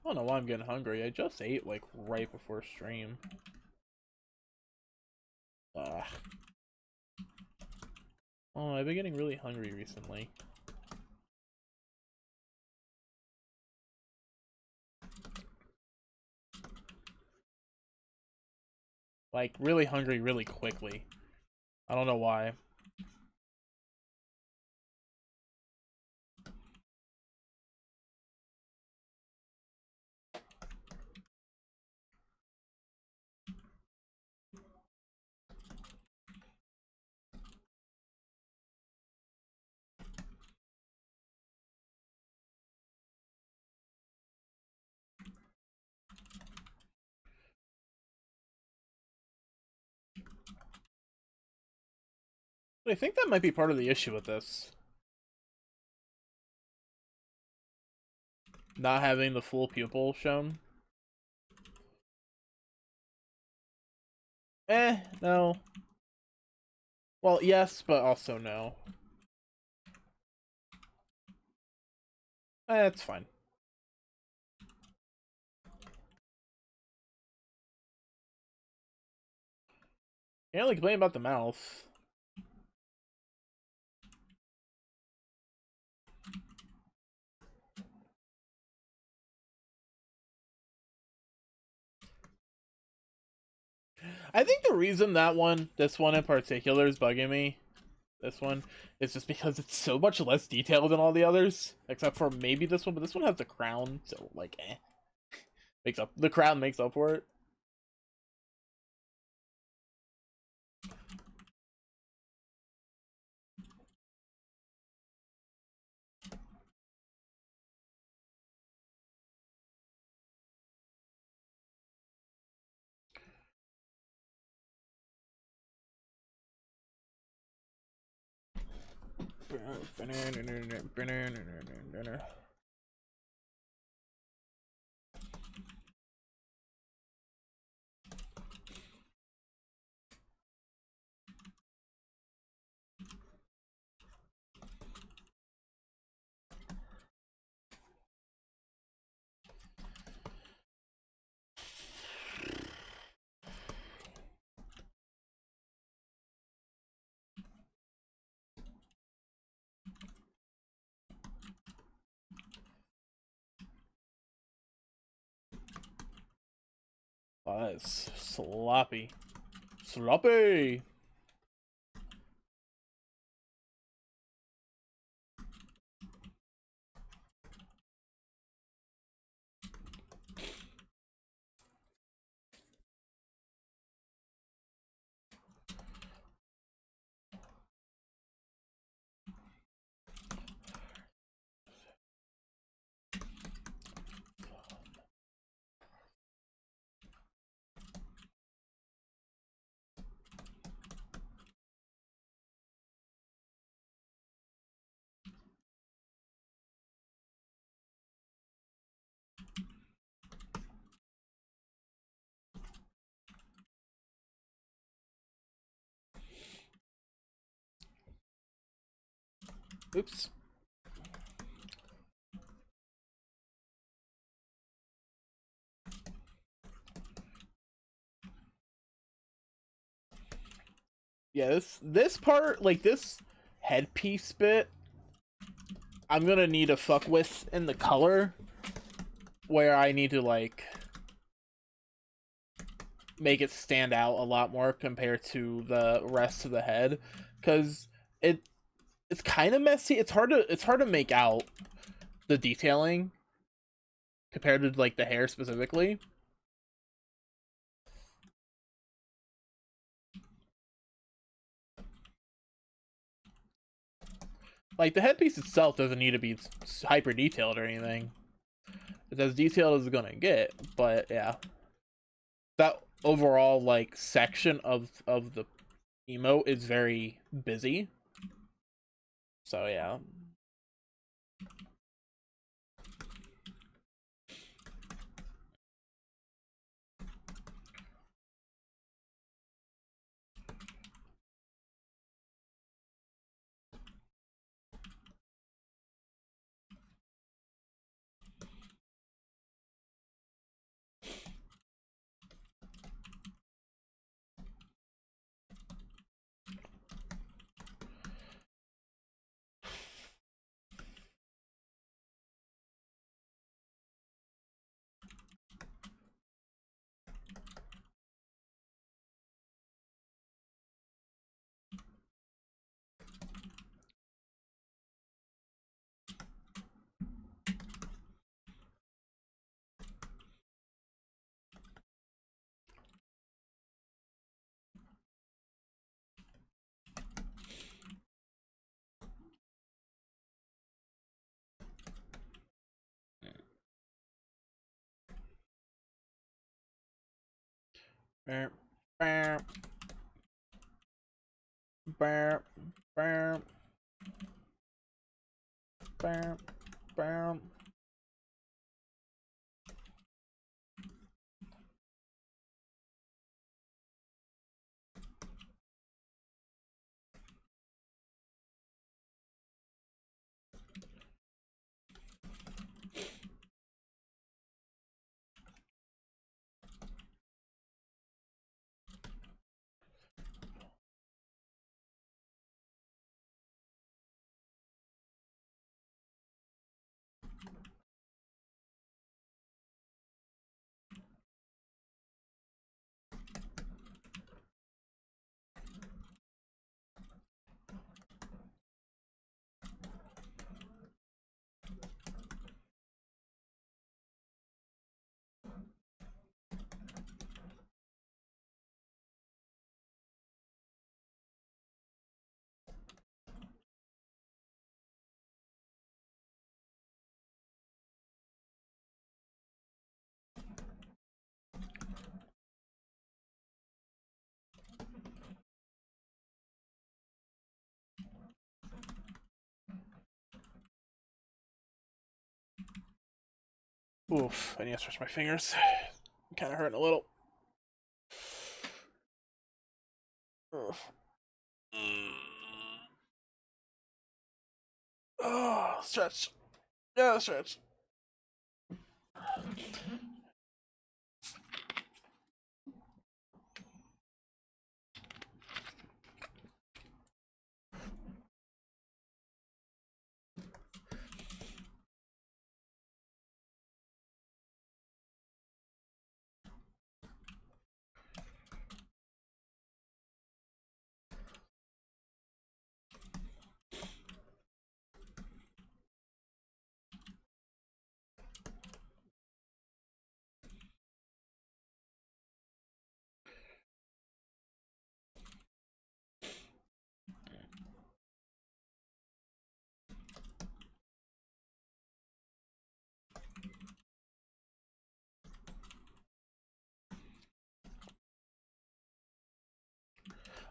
Speaker 1: I don't know why I'm getting hungry. I just ate like right before stream. Ugh. Oh, I've been getting really hungry recently. Like, really hungry really quickly. I don't know why. I think that might be part of the issue with this. Not having the full pupil shown. No. Well, yes, but also no. It's fine. Can't really complain about the mouth. I think the reason this one in particular is bugging me, this one, is just because it's so much less detailed than all the others, except for maybe this one, but this one has the crown, so like, the crown makes up for it. Oh, that's sloppy. Sloppy! Oops. Yeah, this part, like this headpiece bit, I'm gonna need to fuck with in the color, where I need to like make it stand out a lot more compared to the rest of the head, because it's kind of messy. It's hard to make out the detailing compared to like the hair specifically. Like the headpiece itself doesn't need to be hyper detailed or anything. It's as detailed as it's gonna get, but yeah, that overall like section of the emote is very busy. So yeah. bam, bam, bam, bam. Oof, I need to stretch my fingers. I'm kind of hurting a little. Oh, stretch. Yeah, stretch.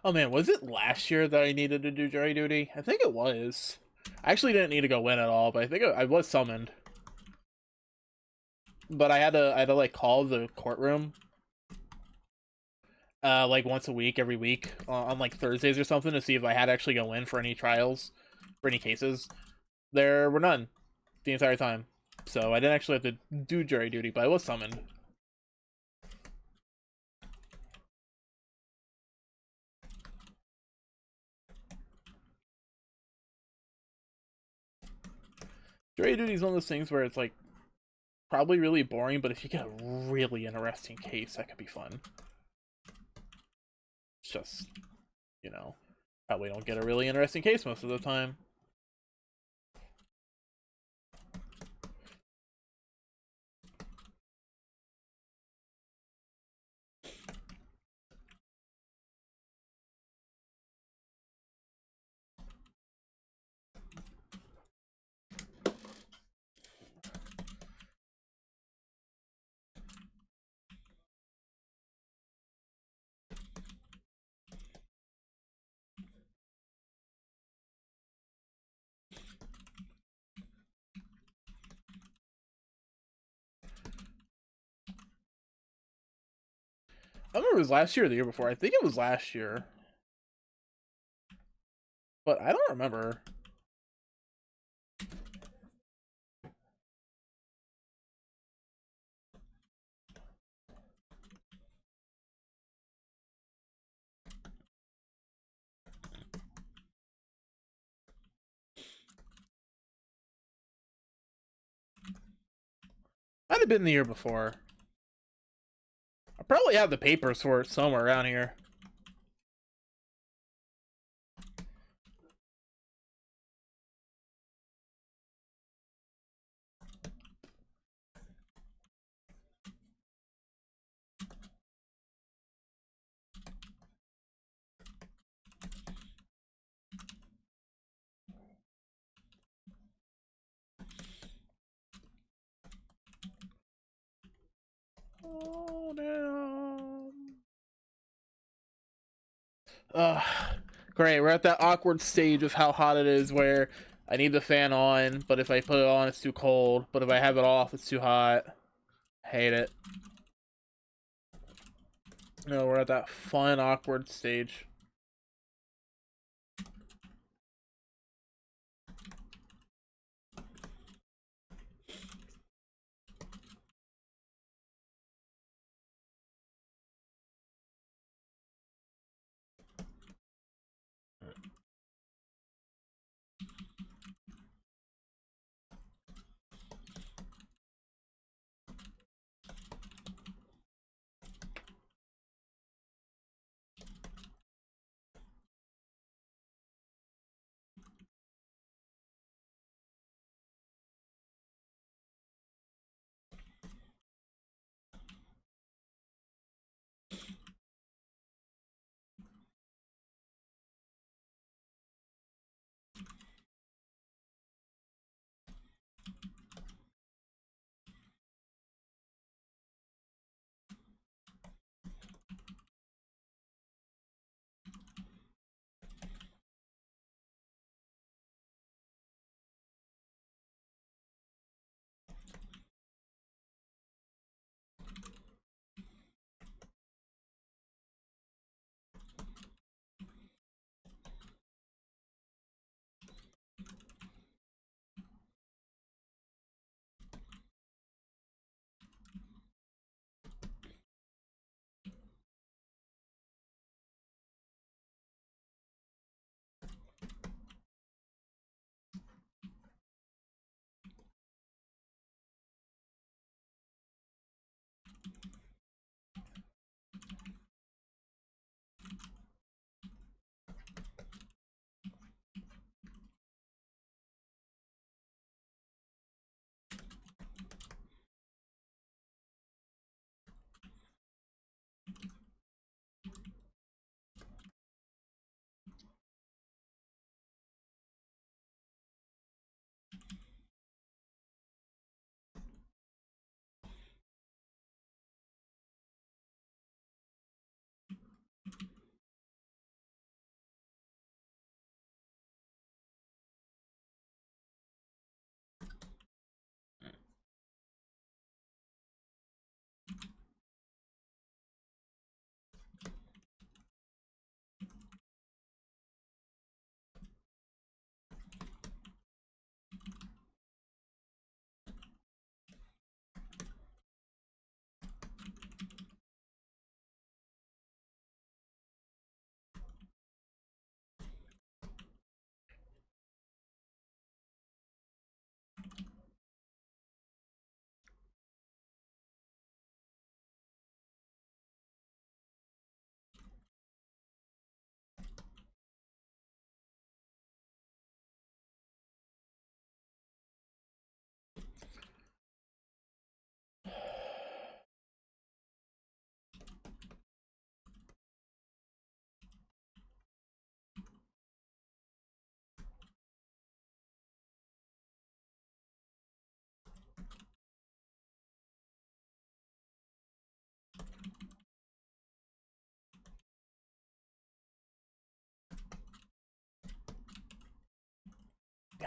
Speaker 1: Oh man, was it last year that I needed to do jury duty? I think it was. I actually didn't need to go in at all, but I think I was summoned. But I had to like call the courtroom, like once a week, every week, on like Thursdays or something, to see if I had to actually go in for any trials, for any cases. There were none the entire time, so I didn't actually have to do jury duty, but I was summoned. Jury duty is one of those things where it's like probably really boring, but if you get a really interesting case, that could be fun. It's just, you know, probably don't get a really interesting case most of the time. I don't remember if it was last year or the year before. I think it was last year, but I don't remember. Might have been the year before. I probably have the papers for it somewhere around here. Oh, damn. Of Great, we're at that awkward stage of how hot it is where I need the fan on, but if I put it on, it's too cold. But if I have it off, it's too hot. Hate it. No, we're at that fun, awkward stage.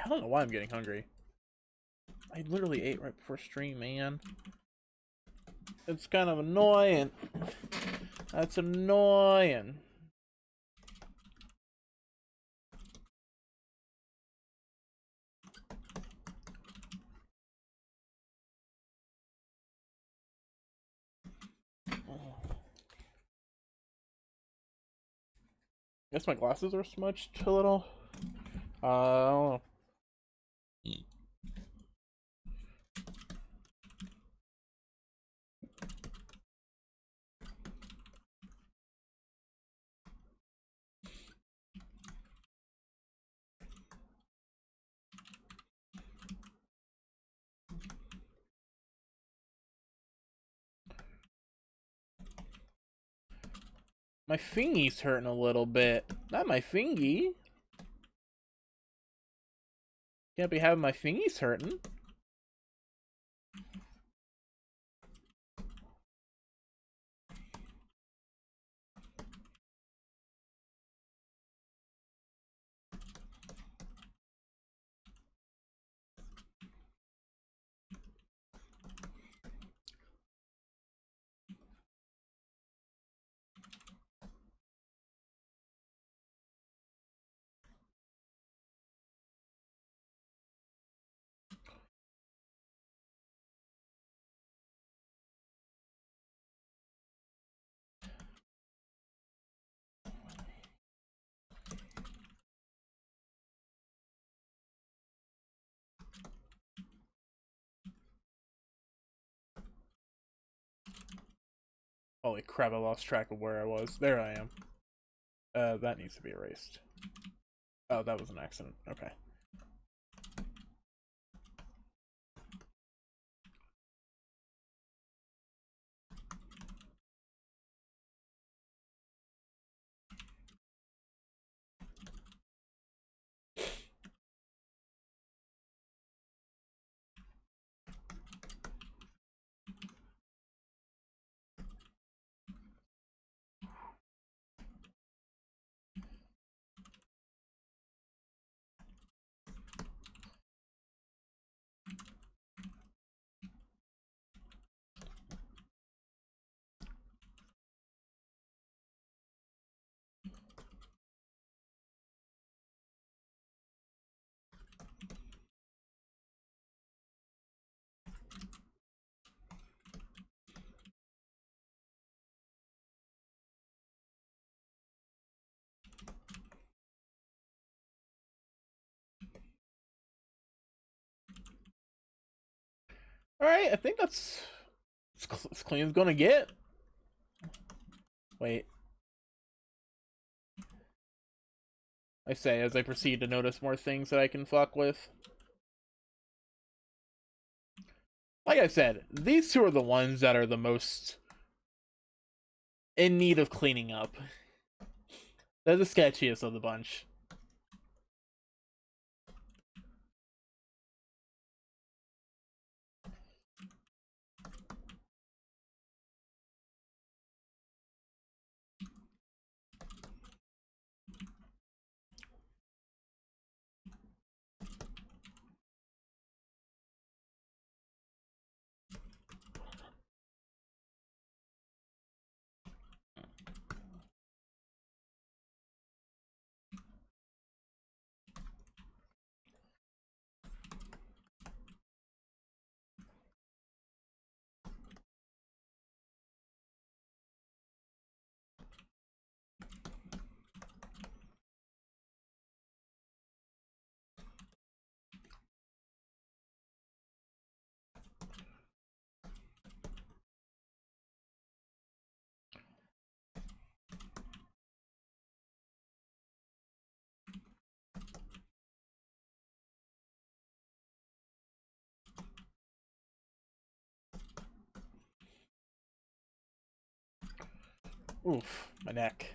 Speaker 1: I don't know why I'm getting hungry. I literally ate right before stream, man. It's kind of annoying. That's annoying. Guess my glasses are smudged a little. I don't know. My fingy's hurting a little bit. Not my fingy. Can't be having my fingies hurting. Holy crap, I lost track of where I was. There I am. That needs to be erased. Oh, that was an accident. Okay. Alright, I think that's as clean as it's gonna get. Wait. I say as I proceed to notice more things that I can fuck with. Like I said, these two are the ones that are the most in need of cleaning up. They're the sketchiest of the bunch. Oof, my neck.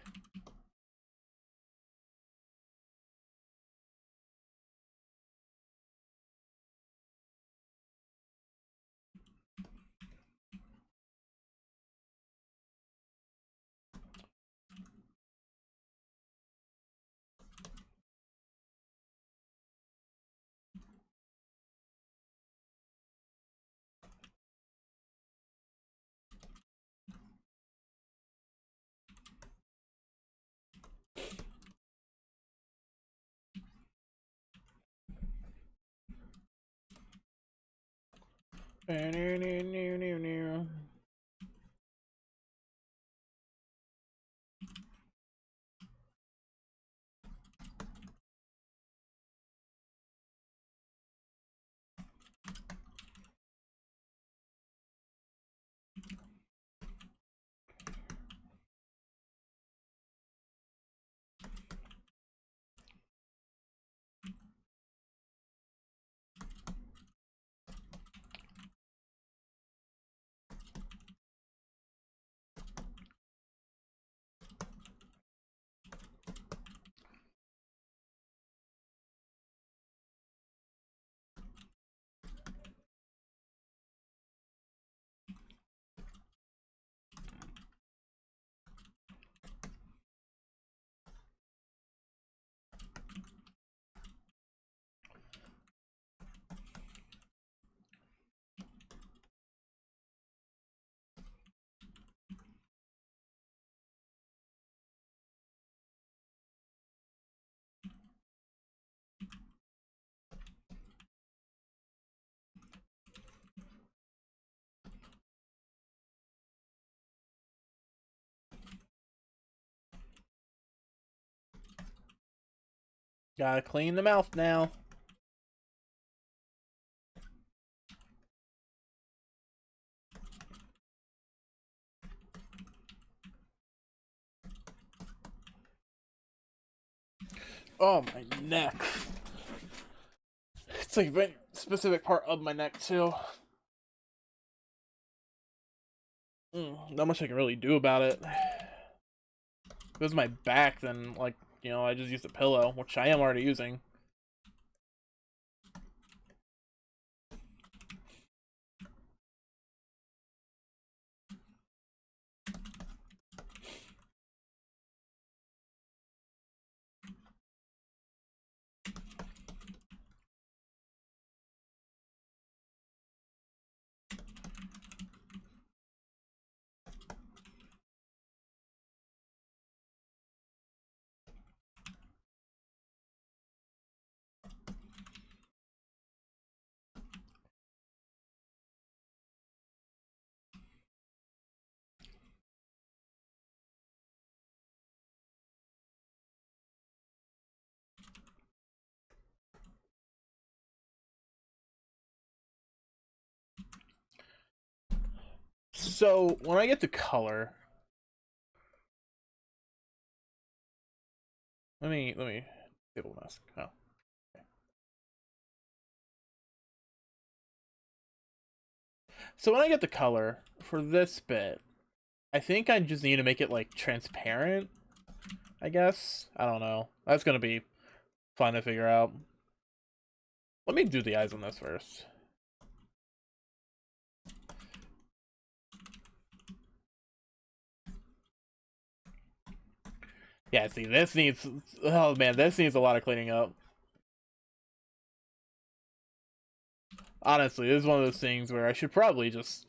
Speaker 1: Gotta clean the mouth now. Oh, my neck. It's like a very specific part of my neck, too. Not much I can really do about it. If it was my back, then, like, you know, I just used a pillow, which I am already using. So, when I get to color... Let me... Table mask. Oh. Okay. So when I get the color, for this bit, I think I just need to make it, like, transparent, I guess? I don't know. That's gonna be fun to figure out. Let me do the eyes on this first. Yeah, see, this needs... Oh, man, this needs a lot of cleaning up. Honestly, this is one of those things where I should probably just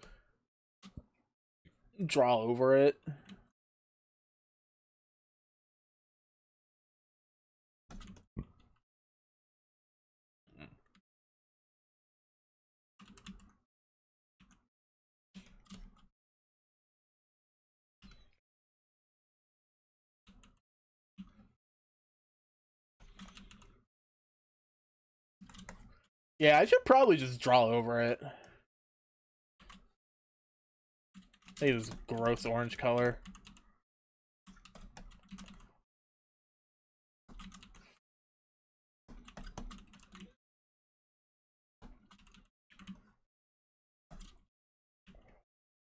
Speaker 1: draw over it. Yeah, I should probably just draw over it. Hey, this gross orange color.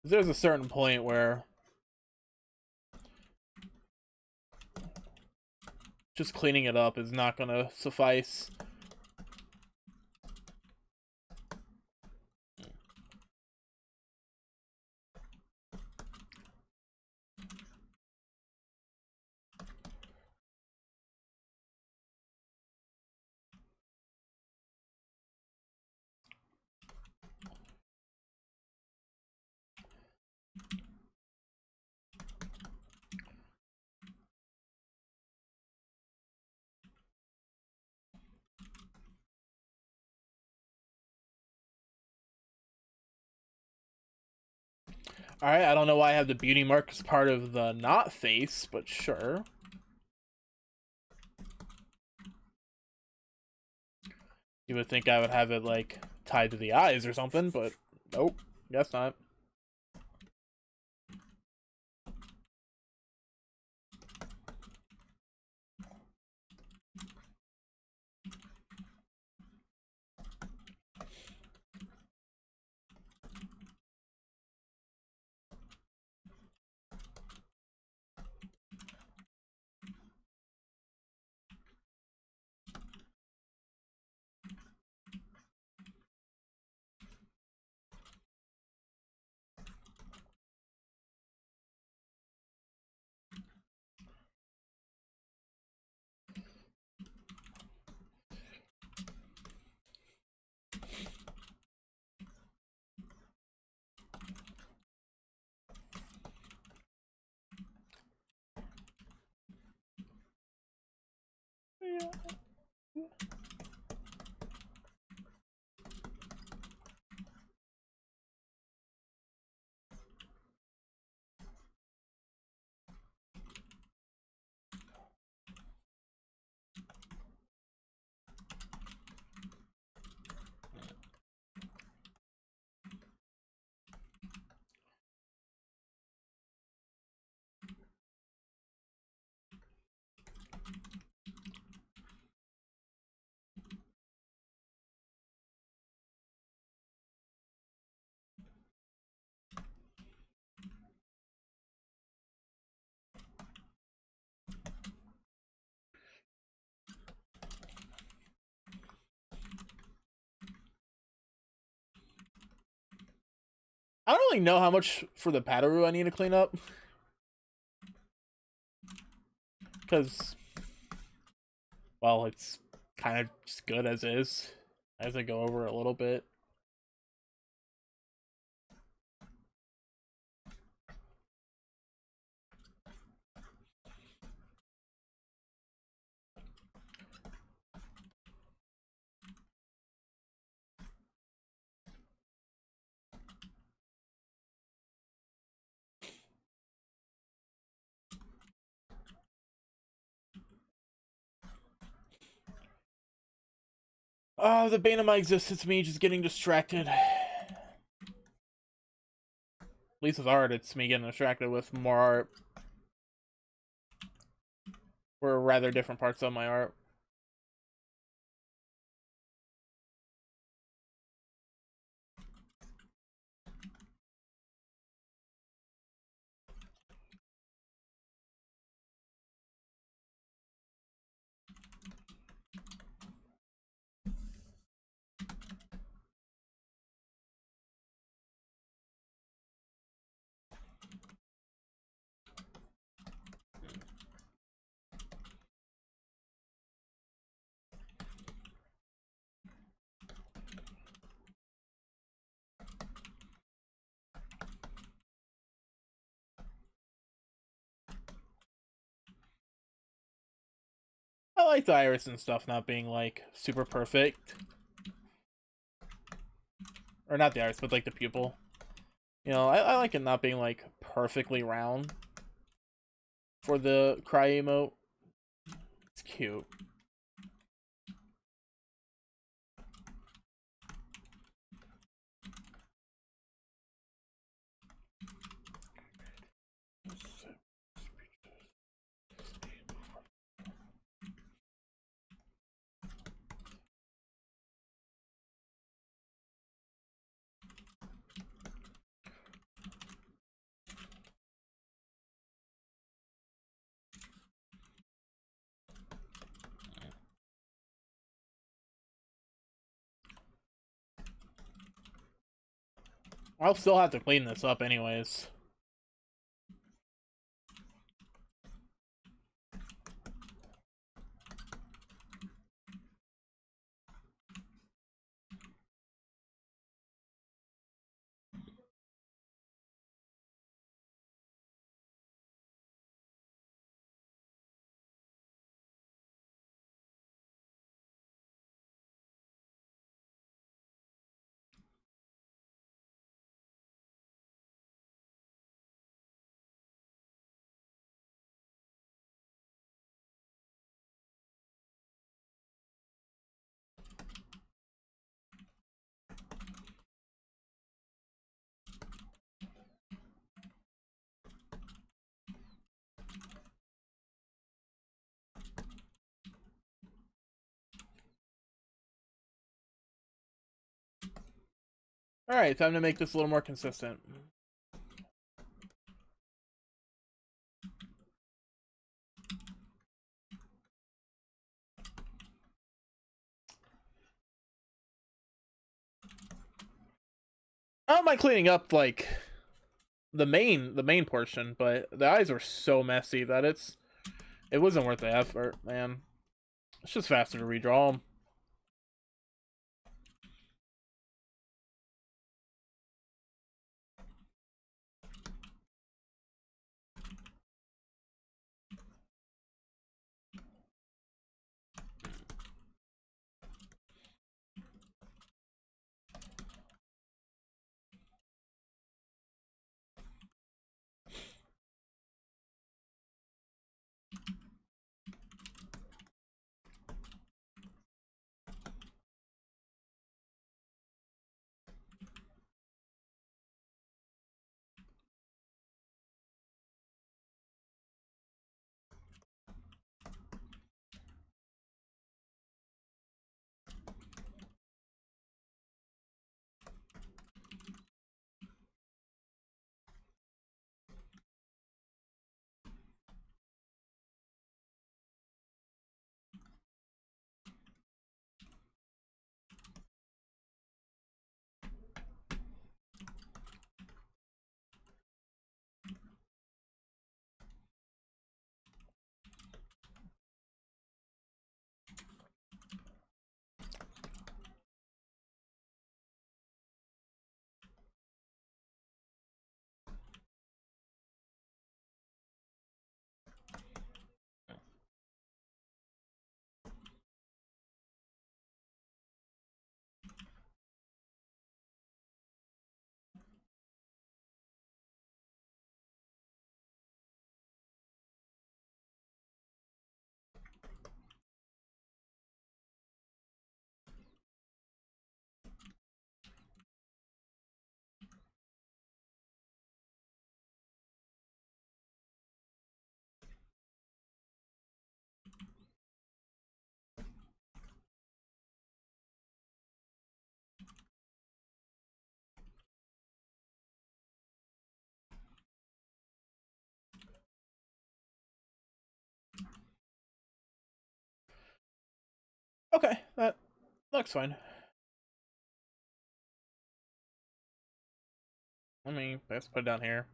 Speaker 1: There's a certain point where just cleaning it up is not gonna suffice. Alright, I don't know why I have the beauty mark as part of the not face, but sure. You would think I would have it, like, tied to the eyes or something, but nope, guess not. I don't really know how much for the Padaru I need to clean up. Because, well, it's kind of just good as is. As I go over it a little bit. Oh, the bane of my existence, me just getting distracted. At least with art, it's me getting distracted with more art. Or rather different parts of my art. I like the iris and stuff not being like super perfect. Or not the iris, but like the pupil. You know, I like it not being like perfectly round for the cry emote. It's cute. I'll still have to clean this up anyways. Alright, time to make this a little more consistent. I don't mind cleaning up like the main portion, but the eyes are so messy that it wasn't worth the effort, man. It's just faster to redraw them. Okay, that looks fine. Let me let's put it down here.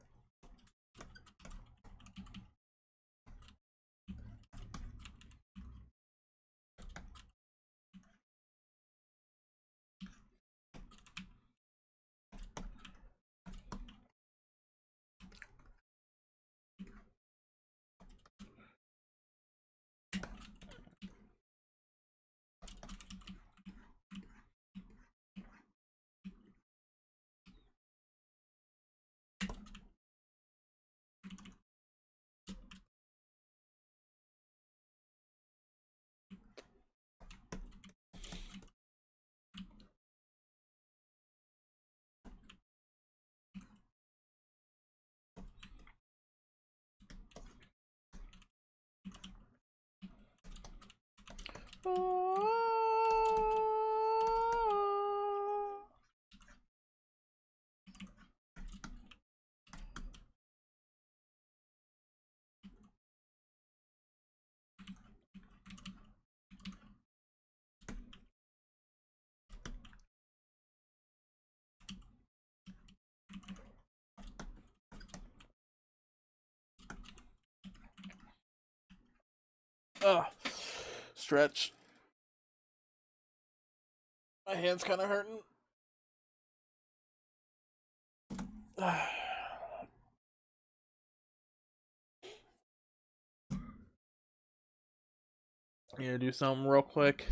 Speaker 1: Ugh. Stretch. My hand's kind of hurting. I'm gonna do something real quick.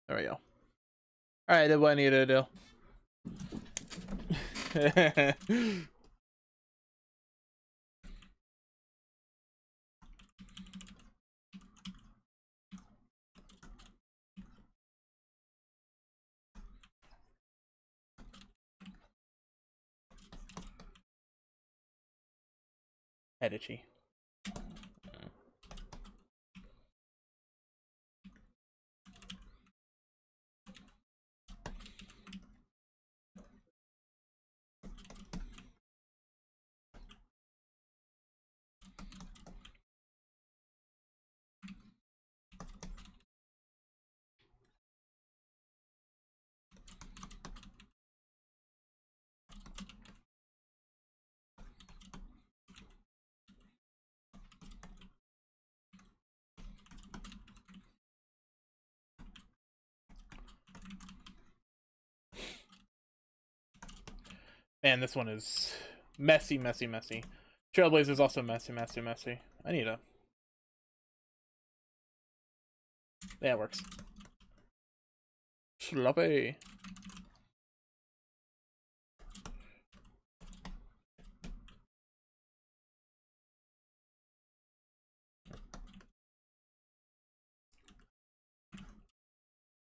Speaker 1: There we go. All right, did what I needed to do. Head itchy. Man, this one is messy, messy, messy. Trailblazer's also messy, messy, messy. I need a... Yeah, it works. Sloppy.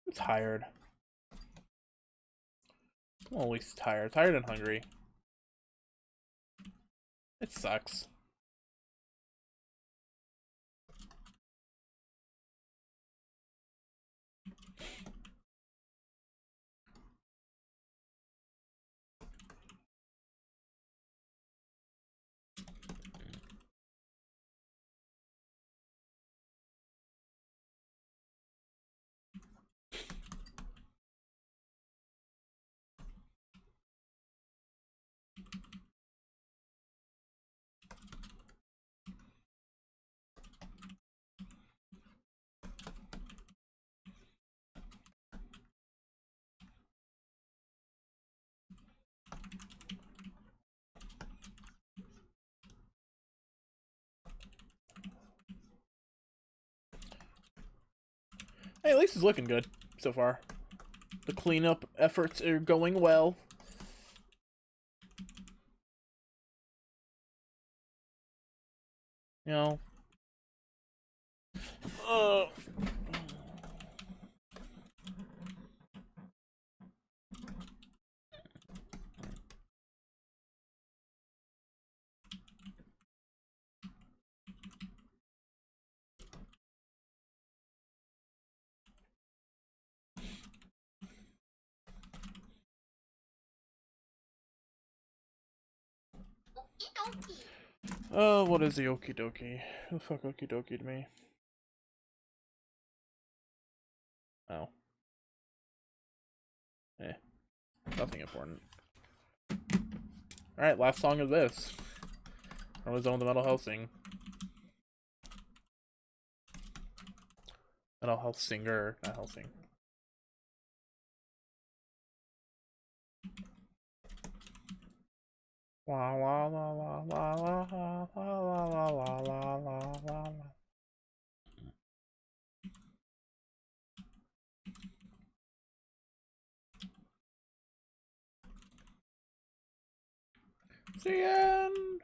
Speaker 1: I'm tired. I'm always tired. Tired and hungry. It sucks. Hey, at least it's looking good so far. The cleanup efforts are going well. You know. Uh, Oh, what is the okie dokie? Who the fuck okie dokie to me? Oh. Eh. Nothing important. Alright, last song of this. Or was on the Metal Helsing. Metal Helsinger, not Helsing. La la la la la la la la la la la la la. It's the end!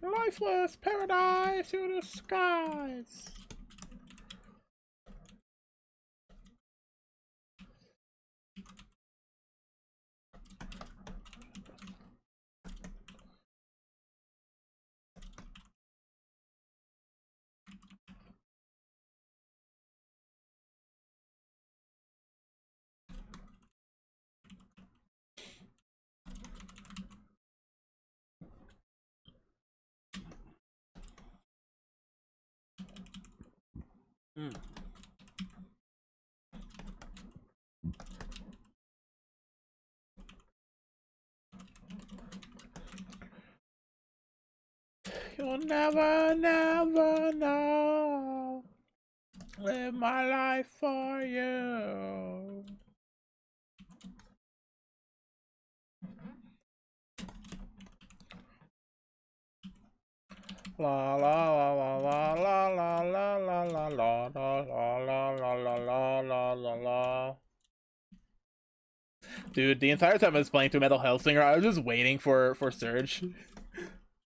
Speaker 1: Lifeless paradise to the skies! Mm. You'll never, never know. Live my life for you. La la la la la la la la la la la la la la la la la la. Dude, the entire time I was playing through Metal Hellsinger, I was just waiting for Surge.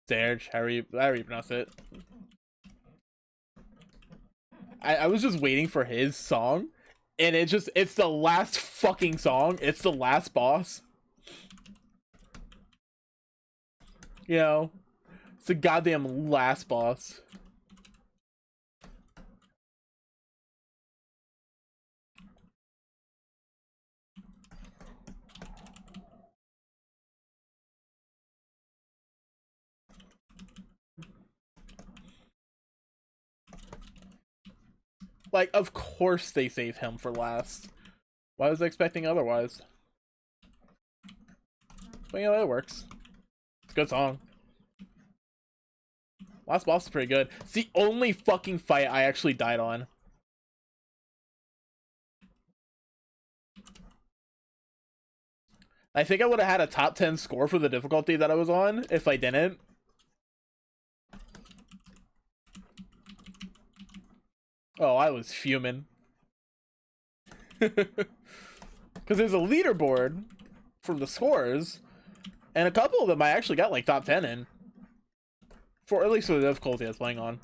Speaker 1: Serge, how do you pronounce it? I was just waiting for his song, and it's the last fucking song. It's the last boss. You know, it's the goddamn last boss. Like, of course they save him for last. Why was I expecting otherwise? But yeah, that works. It's a good song. Last boss is pretty good. It's the only fucking fight I actually died on. I think I would have had a top 10 score for the difficulty that I was on if I didn't. Oh, I was fuming. Because there's a leaderboard from the scores, and a couple of them I actually got like top 10 in. For at least for the difficulty I was playing on.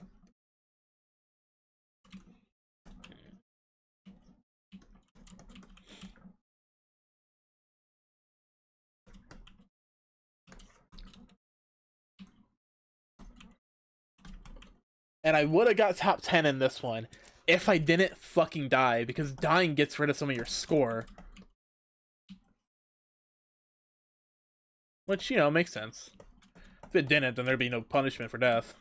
Speaker 1: And I would have got top 10 in this one if I didn't fucking die, because dying gets rid of some of your score. Which, you know, makes sense. If it didn't, then there'd be no punishment for death.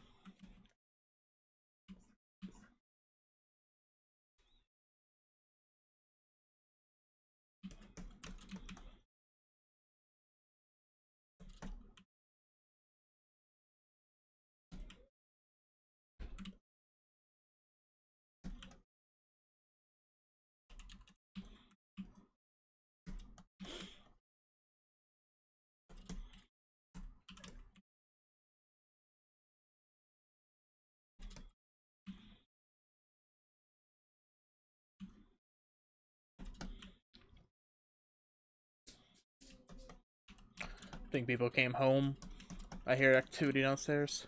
Speaker 1: I think people came home. I hear activity downstairs.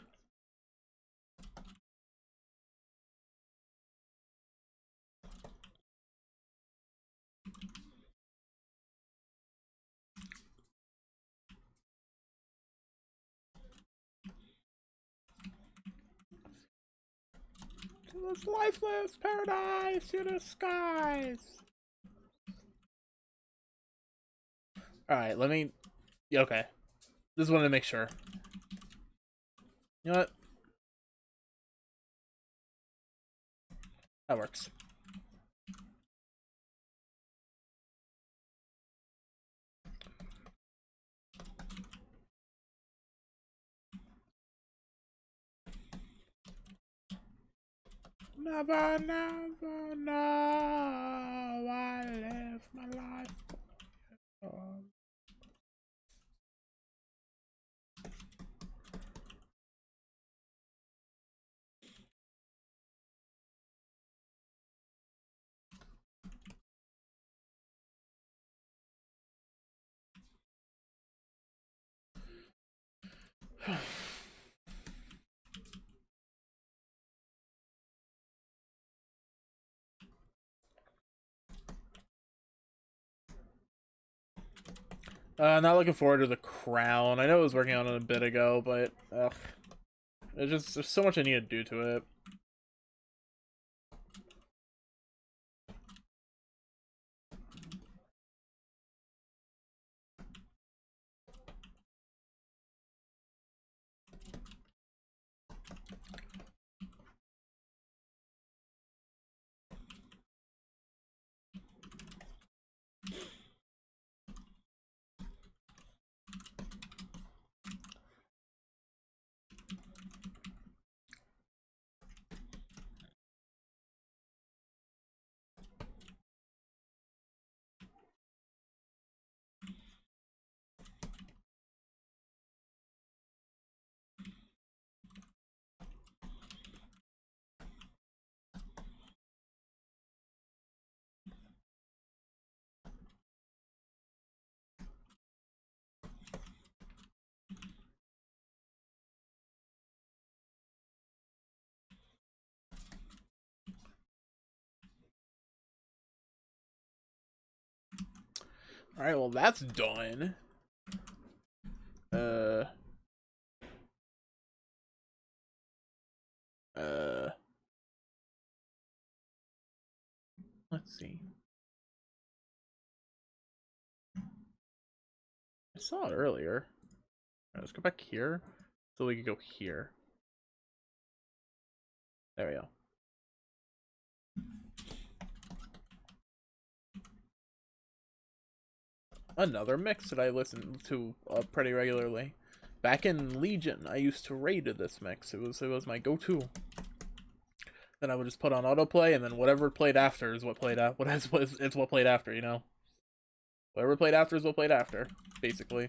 Speaker 1: To this lifeless paradise to the skies. Alright, let me... Okay. Just wanted to make sure. You know what? That works. Never, never know I live my life. Not looking forward to the crown. I know I was working on it a bit ago, but there's so much I need to do to it. All right, well that's done. Uh. Uh. Let's see. I saw it earlier. Right, let's go back here so we can go here. There we go. Another mix that I listen to pretty regularly. Back in Legion, I used to raid this mix. It was my go-to. Then I would just put on autoplay, and then whatever played after is what played out. It's what played after, you know. Whatever played after is what played after, basically.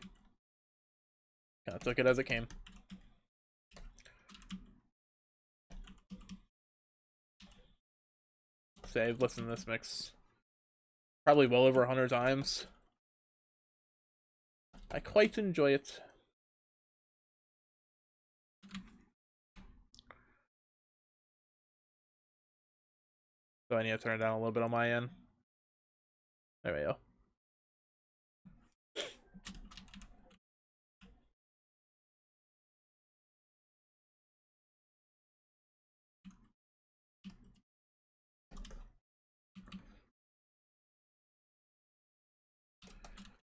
Speaker 1: Kind of took it as it came. Say I've listened to this mix probably well over 100 times. I quite enjoy it. So I need to turn it down a little bit on my end. There we go.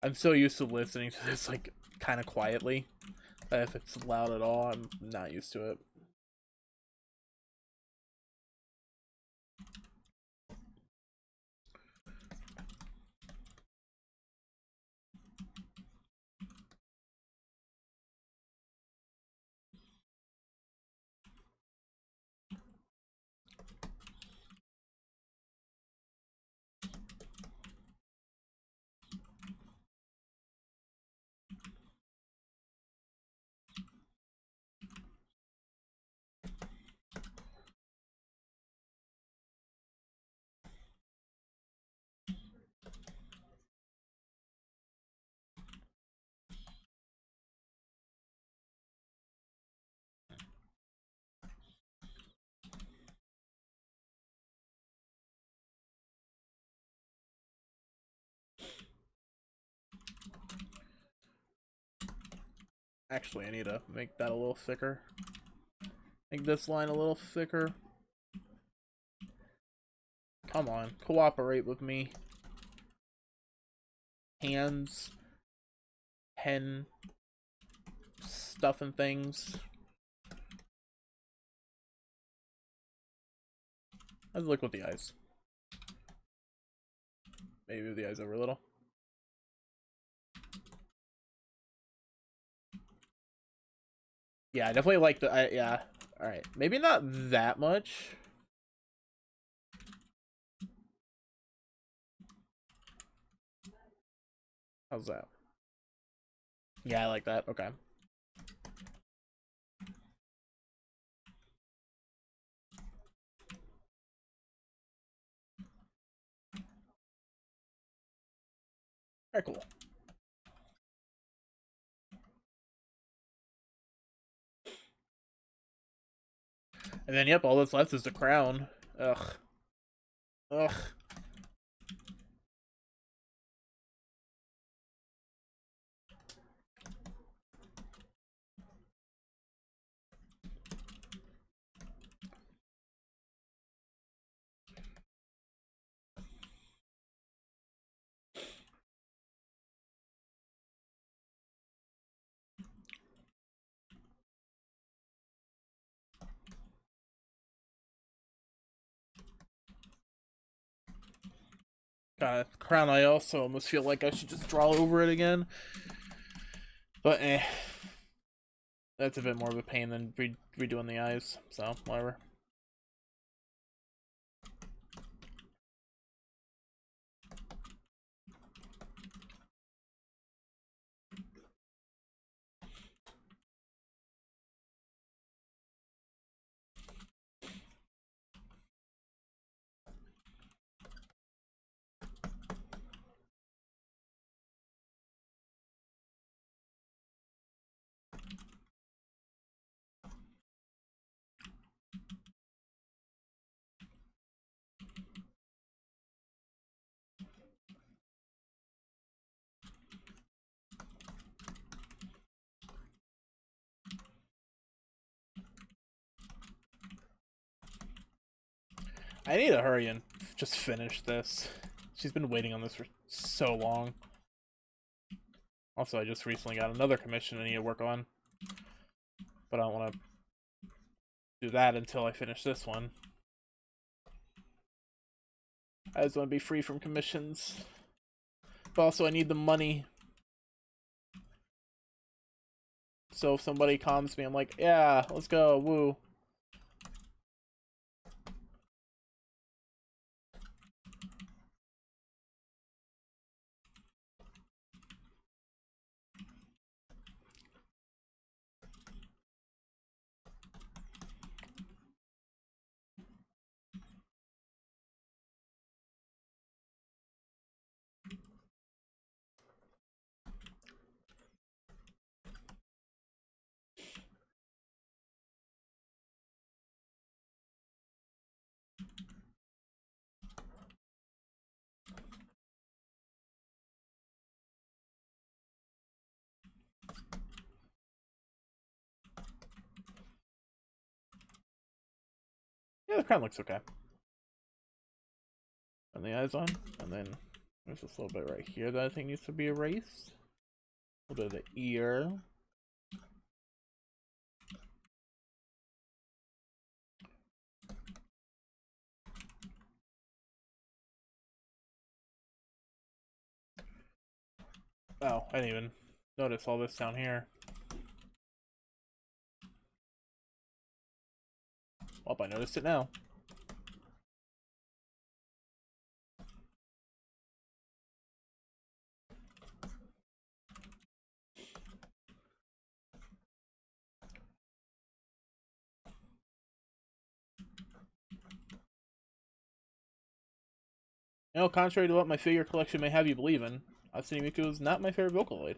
Speaker 1: I'm so used to listening to this like kind of quietly that if it's loud at all, I'm not used to it. Actually, I need to make that a little thicker. Make this line a little thicker. Come on, cooperate with me. Hands, pen, stuff and things. Let's look with the eyes. Maybe the eyes over a little. Yeah, I definitely like the. Yeah. All right. Maybe not that much. How's that? Yeah, I like that. Okay. Very cool. And then, yep, all that's left is the crown. Ugh. Ugh. Crown, I also almost feel like I should just draw over it again. But that's a bit more of a pain than redoing the eyes, so whatever. I need to hurry and just finish this. She's been waiting on this for so long. Also, I just recently got another commission I need to work on. But I don't want to do that until I finish this one. I just want to be free from commissions. But also, I need the money. So if somebody comms me, I'm like, yeah, let's go, woo. Yeah, the crown looks okay. And the eyes on, and then there's this little bit right here that I think needs to be erased. A little bit of the ear. Oh, I didn't even notice all this down here. Well, I noticed it now. You know, contrary to what my figure collection may have you believe in, Hatsune Miku is not my favorite Vocaloid.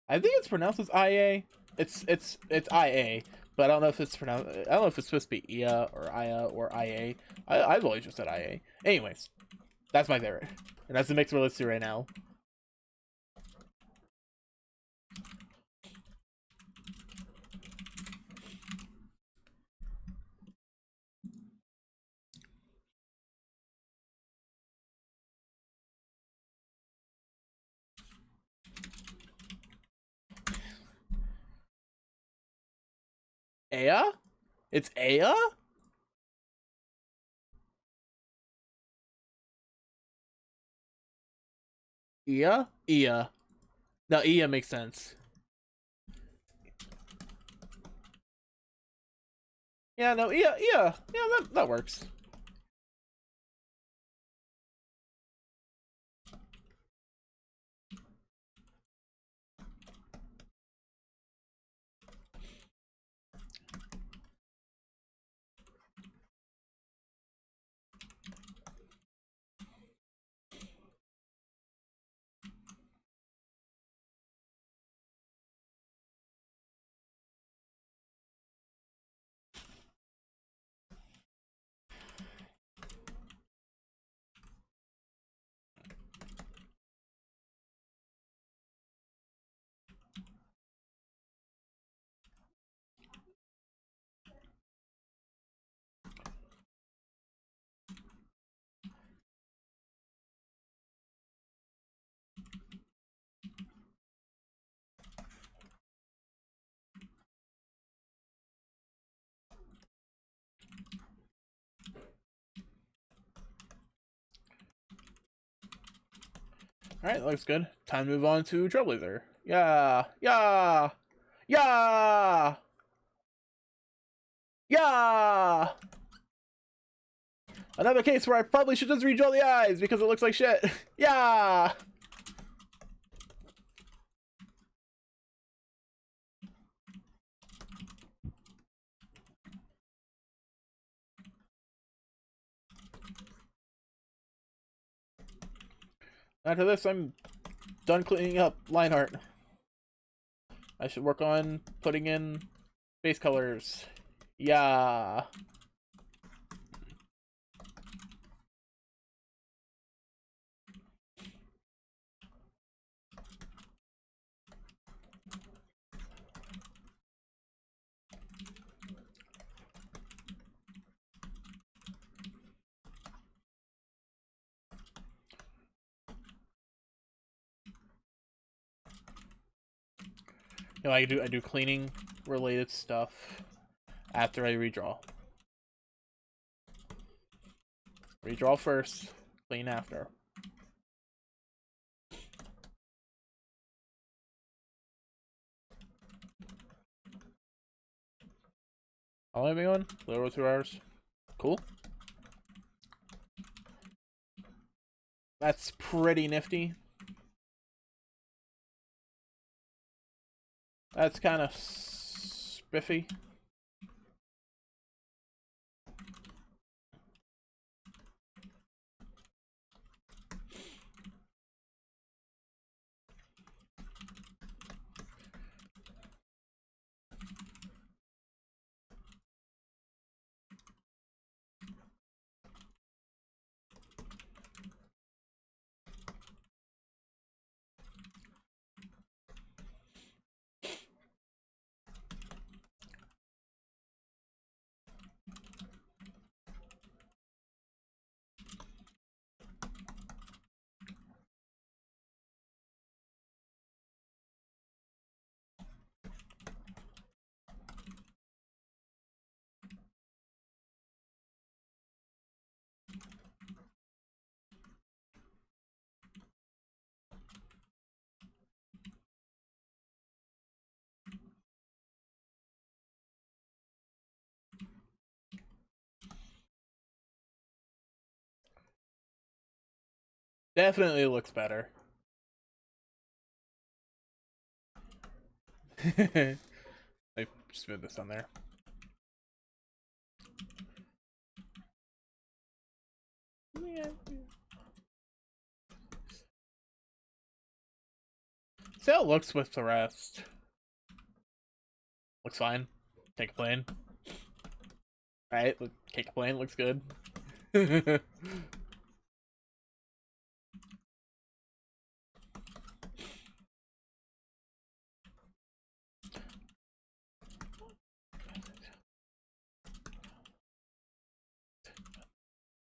Speaker 1: I think it's pronounced as IA. It's IA, but I don't know if it's pronounced. I don't know if it's supposed to be Ia or Ia or IA. I've always just said IA. Anyways, that's my favorite, and that's the mix we're listening to right now. Aya? It's Aya? Ia? Ia. No, Ia makes sense. Yeah, no, Ia. Yeah, that works. Alright, that looks good. Time to move on to Trailblazer. Yeah, yeah, yeah, yeah! Another case where I probably should just redraw the eyes because it looks like shit. Yeah! After this, I'm done cleaning up line art. I should work on putting in base colors. Yeah. You know, I do cleaning related stuff after I redraw. Redraw first, clean after. How long have I been on? A little over 2 hours. Cool. That's pretty nifty. That's kind of spiffy. Definitely looks better. I just move this on there. See how it looks with the rest. Looks fine. Can't complain. Alright, can't complain. Looks good.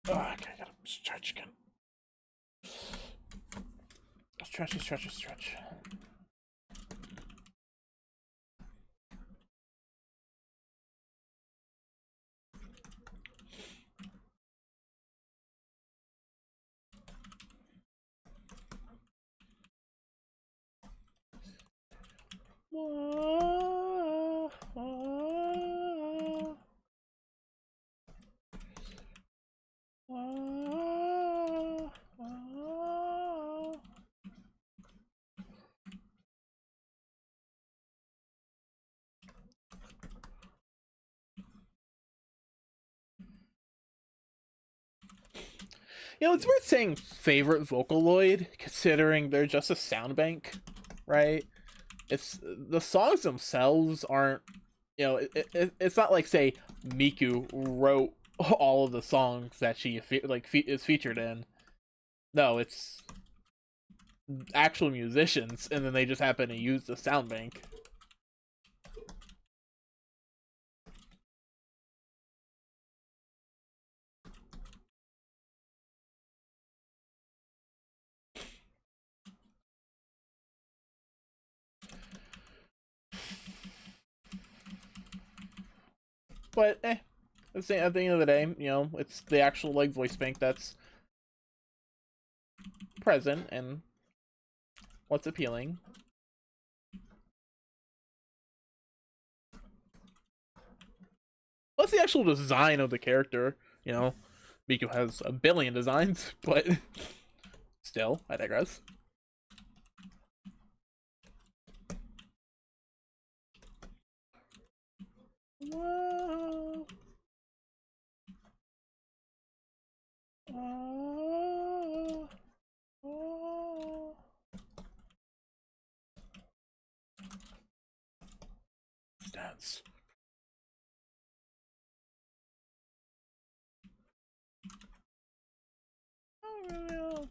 Speaker 1: Oh, okay, I gotta stretch again. Stretch. You know, it's weird saying favorite Vocaloid, considering they're just a sound bank, right? It's the songs themselves aren't, you know, it's not like say Miku wrote all of the songs that she is featured in. No, it's actual musicians, and then they just happen to use the sound bank. But at the end of the day, you know, it's the actual like voice bank that's present and what's appealing. What's the actual design of the character? You know, Miku has a billion designs, but still, I digress. Whoa. Oh, oh. Stats. Oh,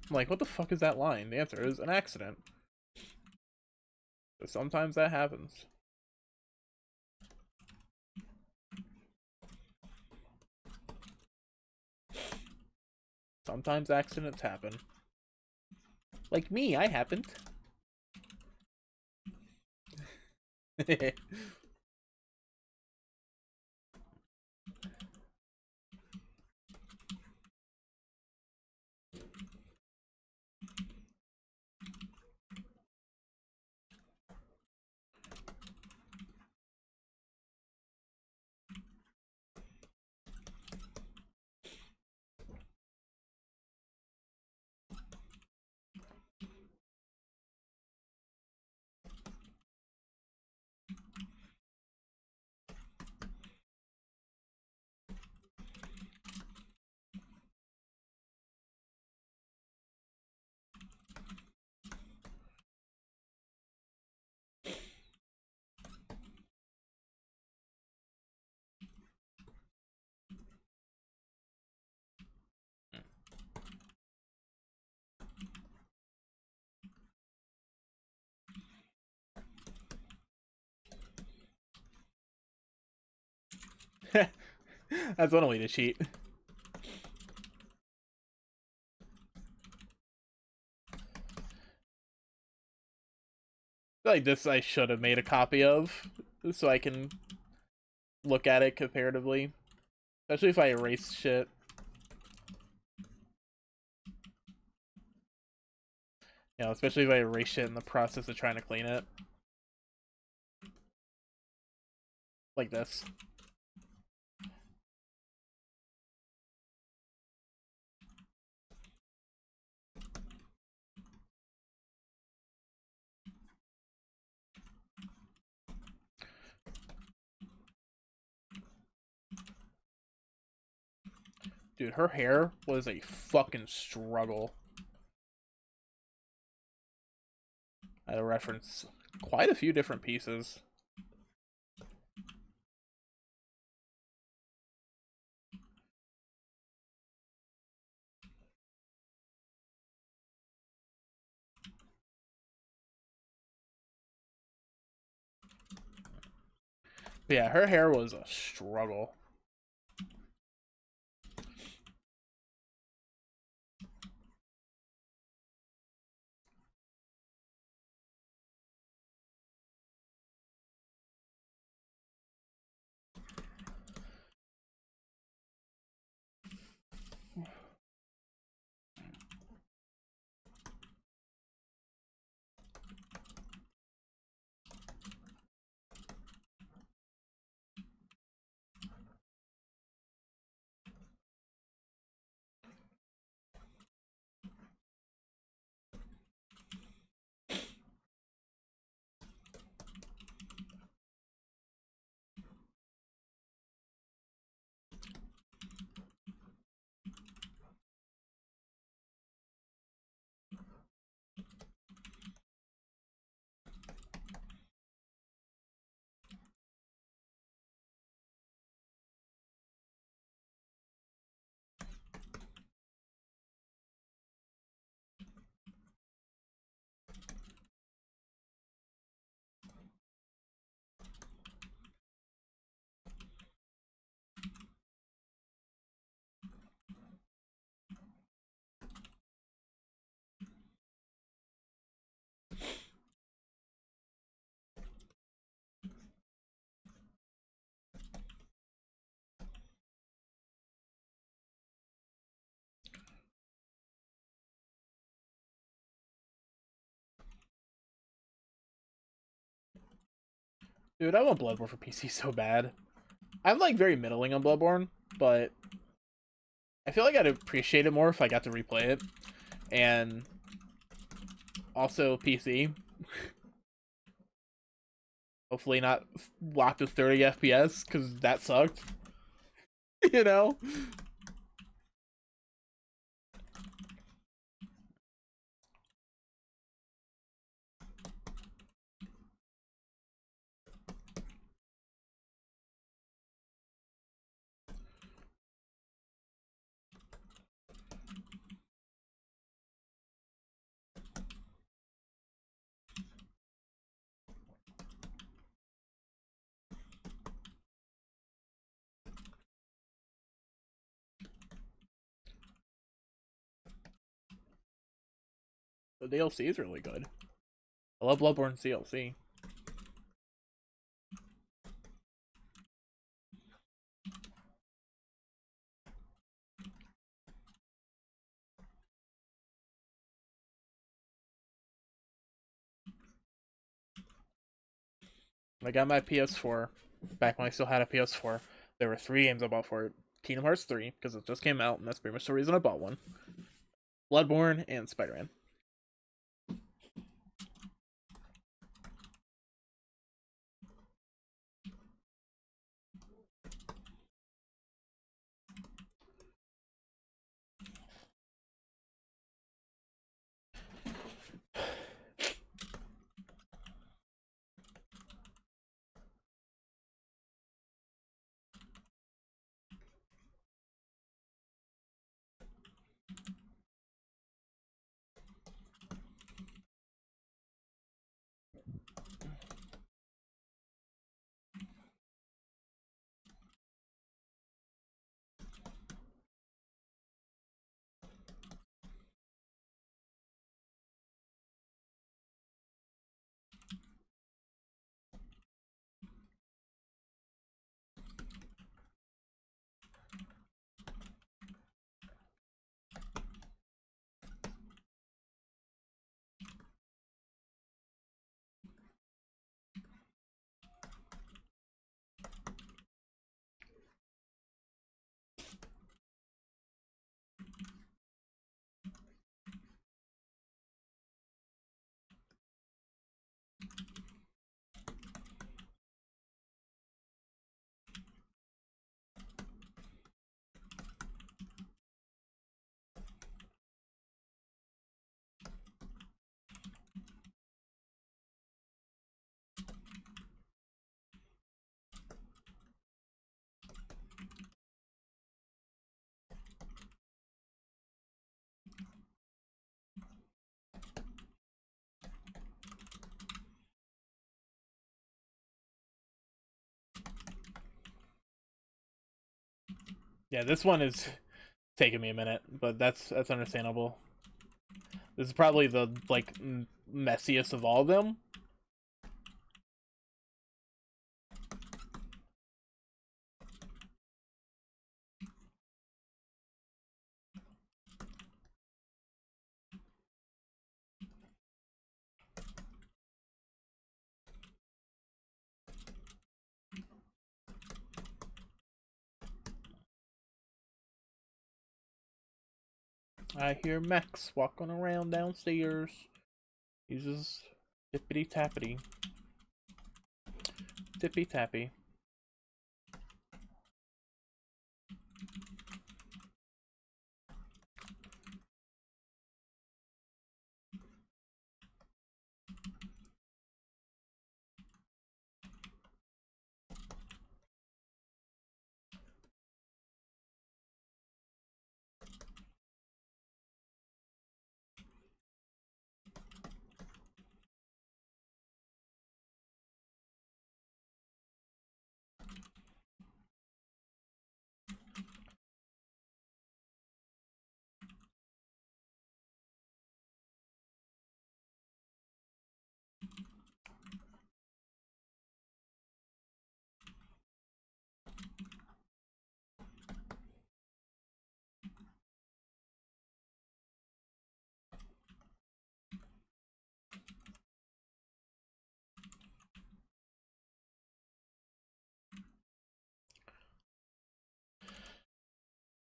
Speaker 1: I'm like, what the fuck is that line? The answer is an accident. But sometimes that happens. Sometimes accidents happen. Like me, I happened. That's one way to cheat. Like this, I should have made a copy of, so I can look at it comparatively. Especially if I erase shit. You know, especially if I erase shit in the process of trying to clean it. Like this. Dude, her hair was a fucking struggle. I had to reference quite a few different pieces. But yeah, her hair was a struggle. Dude, I want Bloodborne for PC so bad. I'm like very middling on Bloodborne, but I feel like I'd appreciate it more if I got to replay it. And also PC. Hopefully not locked to 30 FPS, because that sucked. You know? The DLC is really good. I love Bloodborne DLC. I got my PS4 back when I still had a PS4. There were 3 games I bought for it. Kingdom Hearts 3, because it just came out, and that's pretty much the reason I bought one. Bloodborne and Spider-Man. Yeah, this one is taking me a minute, but that's understandable. This is probably the like messiest of all of them. I hear Max walking around downstairs. He's just tippity tappity. Tippy tappy.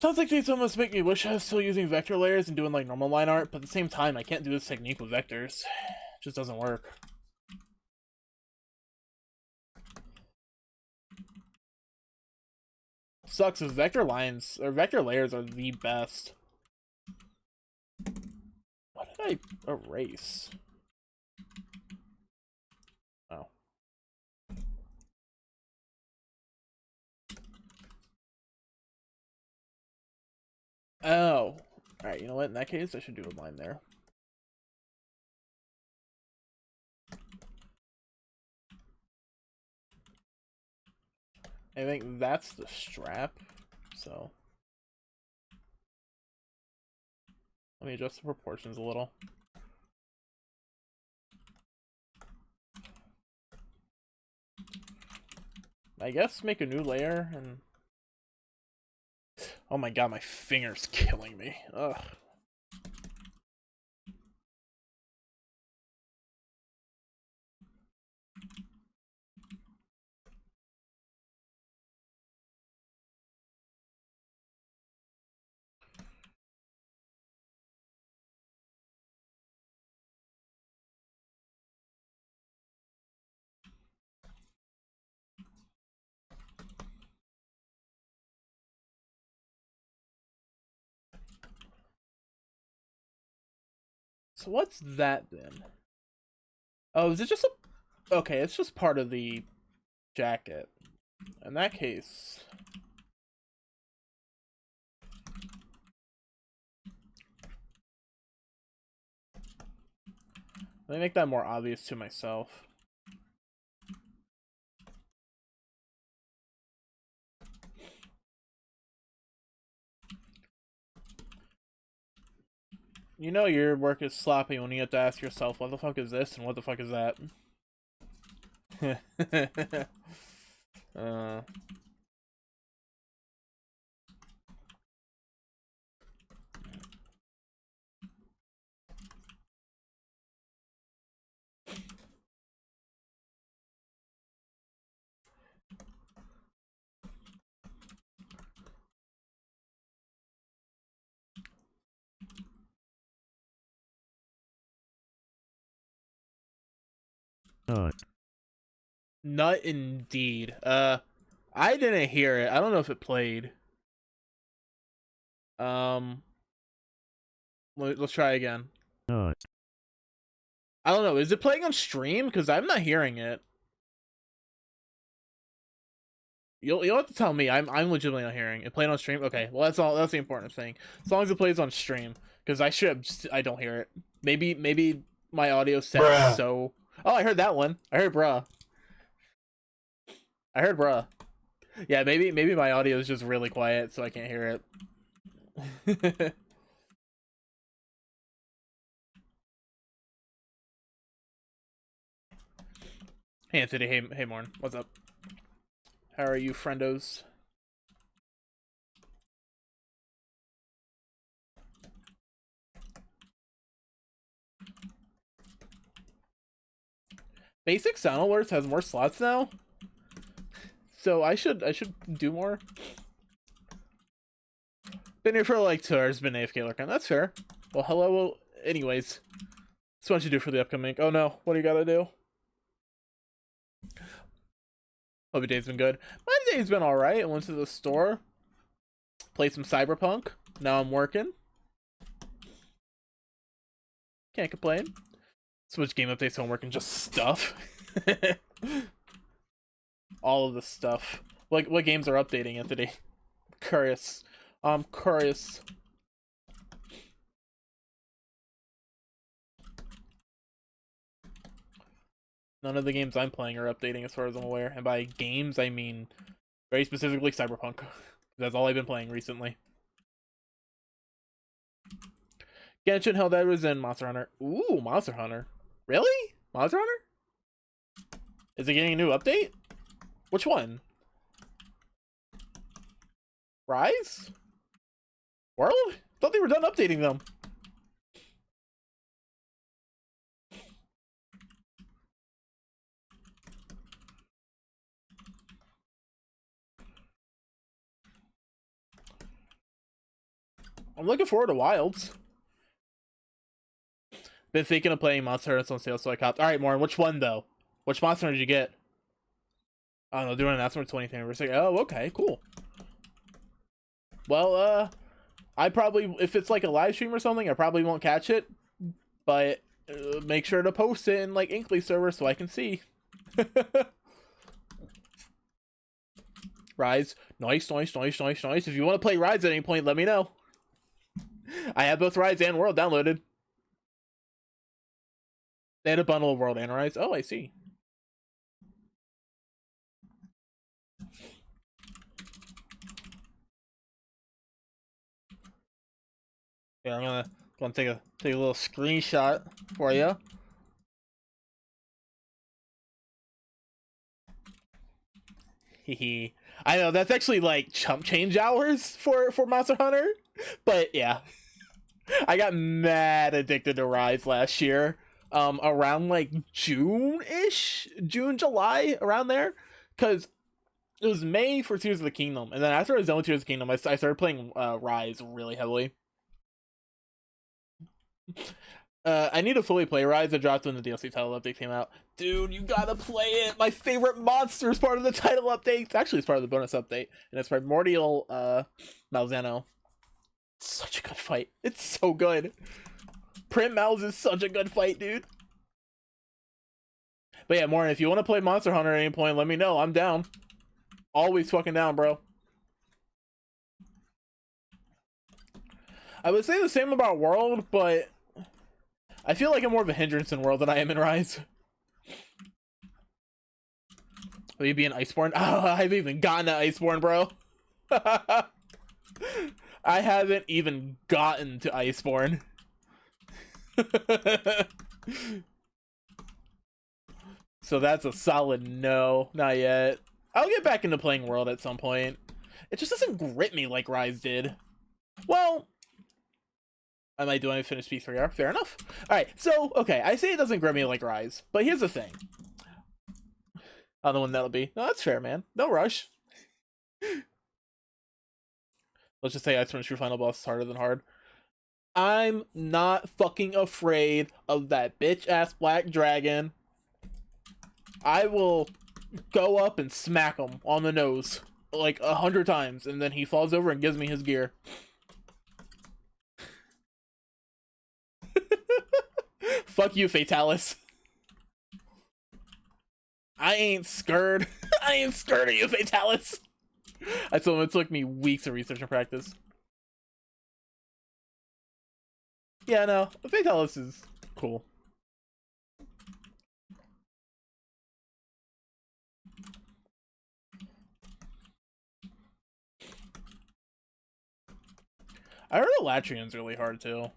Speaker 1: Sounds like these almost make me wish I was still using vector layers and doing like normal line art, but at the same time, I can't do this technique with vectors. It just doesn't work. Sucks is vector lines or vector layers are the best. What did I erase? Oh. Oh. Alright, you know what? In that case, I should do a line there. I think that's the strap, so let me adjust the proportions a little. I guess make a new layer and... Oh my god, my finger's killing me. Ugh. So what's that then? Oh, is it just a... Okay, it's just part of the jacket. In that case... Let me make that more obvious to myself. You know your work is sloppy when you have to ask yourself, what the fuck is this and what the fuck is that? uh... Nut indeed. I didn't hear it. I don't know if it played. Um, let's try again.
Speaker 2: Nut.
Speaker 1: I don't know. Is it playing on stream? Because I'm not hearing it. You'll have to tell me. I'm legitimately not hearing it. Playing on stream. Okay. Well, that's all. That's the important thing. As long as it plays on stream, because I don't hear it. Maybe my audio set so. Oh, I heard that one. I heard bruh. I heard bruh. Yeah, maybe my audio is just really quiet, so I can't hear it. Hey Anthony, hey Morn, what's up? How are you, friendos? Basic sound alerts has more slots now, so I should do more. Been here for like 2 hours, been AFK lurking. That's fair. Well, hello. Well, anyways, so what you do for the upcoming? Oh no, what do you gotta do? Hope your day's been good. My day's been all right. I went to the store, played some Cyberpunk. Now I'm working. Can't complain. Switch game updates, homework, and just stuff. All of the stuff. What games are updating, Anthony? Curious. I'm curious. None of the games I'm playing are updating as far as I'm aware. And by games, I mean very specifically Cyberpunk. That's all I've been playing recently. Genshin Hell Dead was in Monster Hunter. Ooh, Monster Hunter. Really? Monster Hunter? Is it getting a new update? Which one? Rise? World? Thought they were done updating them. I'm looking forward to Wilds. Been thinking of playing Monster Hunter on sale, so I copped. All right, Morin, which one though? Which Monster Hunter did you get? I don't know, doing an announcement 20th anniversary. Oh, okay, cool. Well, I probably, if it's like a live stream or something, I probably won't catch it, but make sure to post it in like Inkly server so I can see. Rise, nice. If you want to play Rise at any point, let me know. I have both Rise and World downloaded. They had a bundle of World and Rise. Oh, I see. Yeah, I'm gonna take a little screenshot for you. Hehe. I know that's actually like chump change hours for Monster Hunter, but yeah, I got mad addicted to Rise last year. Around like June-ish, June, July, around there, because it was May for Tears of the Kingdom, and then after I was done with Tears of the Kingdom, I started playing Rise really heavily. I need to fully play Rise. I dropped when the DLC title update came out. Dude, you gotta play it! My favorite monster is part of the title update. Actually, it's part of the bonus update, and it's Primordial Malzeno. It's such a good fight. It's so good. Prim Malz is such a good fight, dude. But yeah, Morin, if you want to play Monster Hunter at any point, let me know. I'm down. Always fucking down, bro. I would say the same about World, but I feel like I'm more of a hindrance in World than I am in Rise. Will you be an Iceborne? Oh, I haven't even gotten to Iceborne, bro. I haven't even gotten to Iceborne. So that's a solid no. Not yet. I'll get back into playing World at some point. It just doesn't grip me like Rise did. Well, I might do when I finish P3R. Fair enough. Alright, so, okay, I say it doesn't grip me like Rise, but here's the thing. I don't know when that'll be. No, that's fair, man. No rush. Let's just say Iceborne's true final boss is harder than hard. I'm not fucking afraid of that bitch-ass black dragon. I will go up and smack him on the nose like 100 times, and then he falls over and gives me his gear. Fuck you, Fatalis. I ain't scared. I ain't scared of you, Fatalis. I told him it took me weeks of research and practice. Yeah, no, Fatalis is cool. I heard Elatrian's really hard too.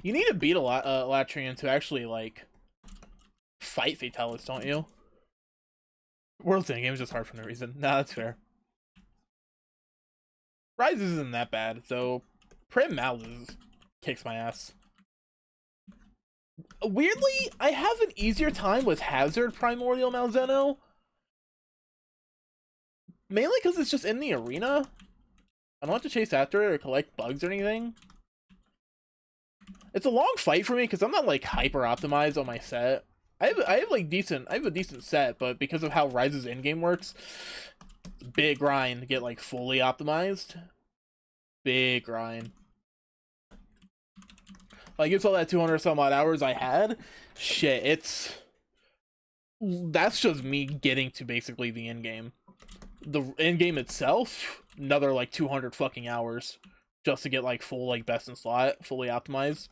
Speaker 1: You need to beat a Elatrian to actually like fight Fatalis, don't you? World's End game is just hard for no reason. Nah, that's fair. Rise isn't that bad, so Prim Malz kicks my ass. Weirdly, I have an easier time with Hazard Primordial Malzeno. Mainly because it's just in the arena. I don't have to chase after it or collect bugs or anything. It's a long fight for me because I'm not like hyper optimized on my set. I have a decent set, but because of how Rise's endgame works, it's a big grind to get like fully optimized. Big grind. Like it's all that 200 some odd hours I had. Shit, that's just me getting to basically the end game. The end game itself, another like 200 fucking hours just to get like full like best in slot, fully optimized.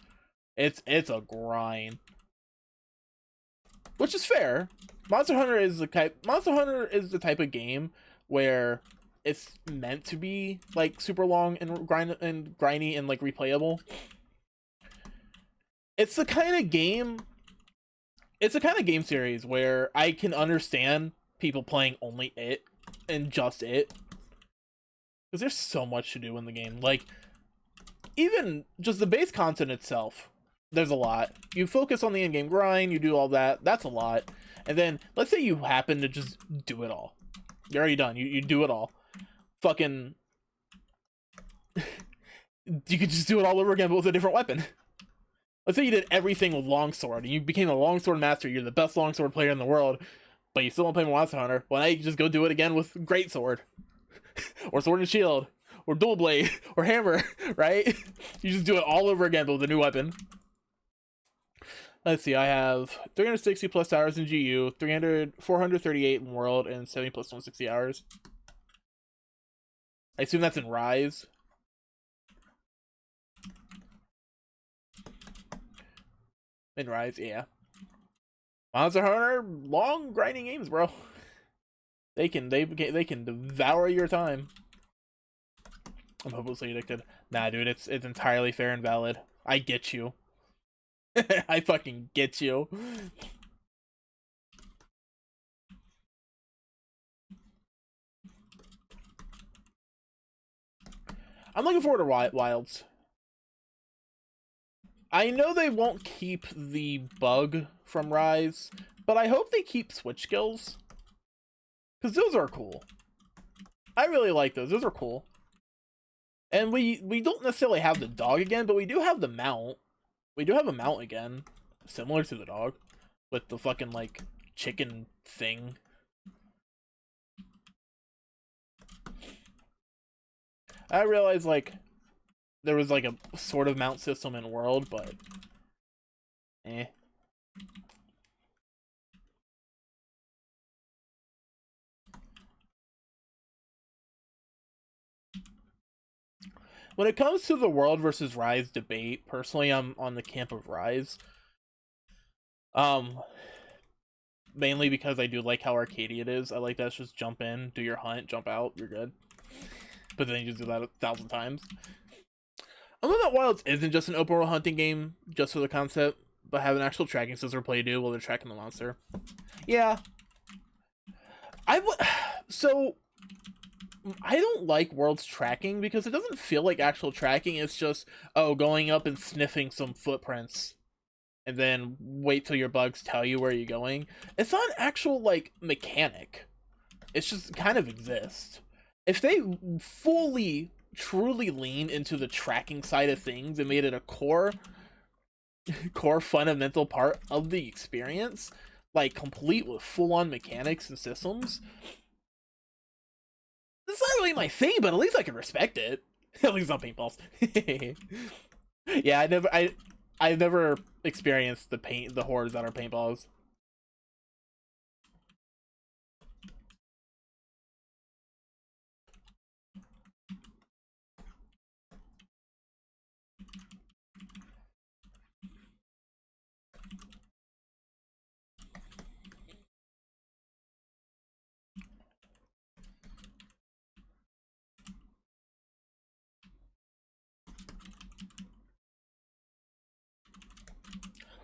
Speaker 1: It's a grind, which is fair. Monster Hunter is the type of game where it's meant to be like super long and grindy and like replayable. It's the kind of game series where I can understand people playing only it and just it, because there's so much to do in the game. Like even just the base content itself, there's a lot. You focus on the in-game grind, you do all that, that's a lot. And then, let's say you happen to just do it all. You're already done, you do it all. Fucking... you could just do it all over again, but with a different weapon. Let's say you did everything with longsword, and you became a longsword master, you're the best longsword player in the world, but you still don't play Monster Hunter. Well, now you can just go do it again with greatsword. Or sword and shield. Or dual blade. Or hammer, right? You just do it all over again, but with a new weapon. Let's see, I have 360 plus hours in GU, 438 in World, and 70 plus 160 hours. I assume that's in Rise. In Rise, yeah. Monster Hunter, long grinding games, bro. They can devour your time. I'm hopelessly addicted. Nah, dude, it's entirely fair and valid. I get you. I fucking get you. I'm looking forward to Wilds. I know they won't keep the bug from Rise, but I hope they keep switch skills. Because those are cool. I really like those. Those are cool. And we don't necessarily have the dog again, but we do have the mount. We do have a mount again. Similar to the dog. With the fucking, like, chicken thing. I realized, like, there was, like, a sort of mount system in World, but... eh. When it comes to the World versus Rise debate, personally, I'm on the camp of Rise. Mainly because I do like how arcadey it is. I like that it's just jump in, do your hunt, jump out, you're good. But then you just do that 1,000 times. I love that Wilds isn't just an open world hunting game just for the concept, but have an actual tracking system for play to do while they're tracking the monster. Yeah. So I don't like World's tracking because it doesn't feel like actual tracking. It's just, oh, going up and sniffing some footprints and then wait till your bugs tell you where you're going. It's not an actual, like, mechanic. It's just kind of exists. If they fully, truly lean into the tracking side of things and made it a core fundamental part of the experience, like, complete with full-on mechanics and systems, it's not really my thing, but at least I can respect it. At least not paintballs. Yeah, I've never experienced the horrors that are paintballs.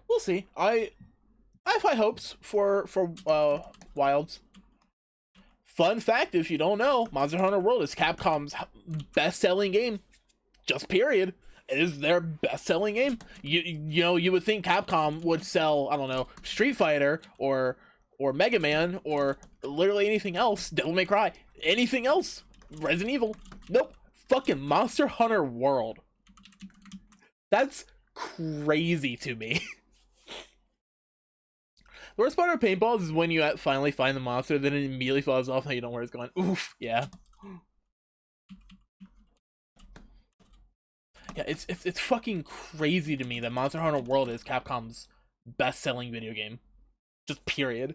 Speaker 1: We'll see. I have high hopes for Wilds. Fun fact, if you don't know, Monster Hunter World is Capcom's best-selling game. Just period. It is their best-selling game. You know, you would think Capcom would sell, I don't know, Street Fighter or Mega Man or literally anything else, Devil May Cry, anything else, Resident Evil. Nope. Fucking Monster Hunter World. That's crazy to me. The worst part of paintballs is when you finally find the monster, then it immediately falls off and you don't know where it's going. Oof, yeah. Yeah, it's fucking crazy to me that Monster Hunter World is Capcom's best-selling video game. Just period.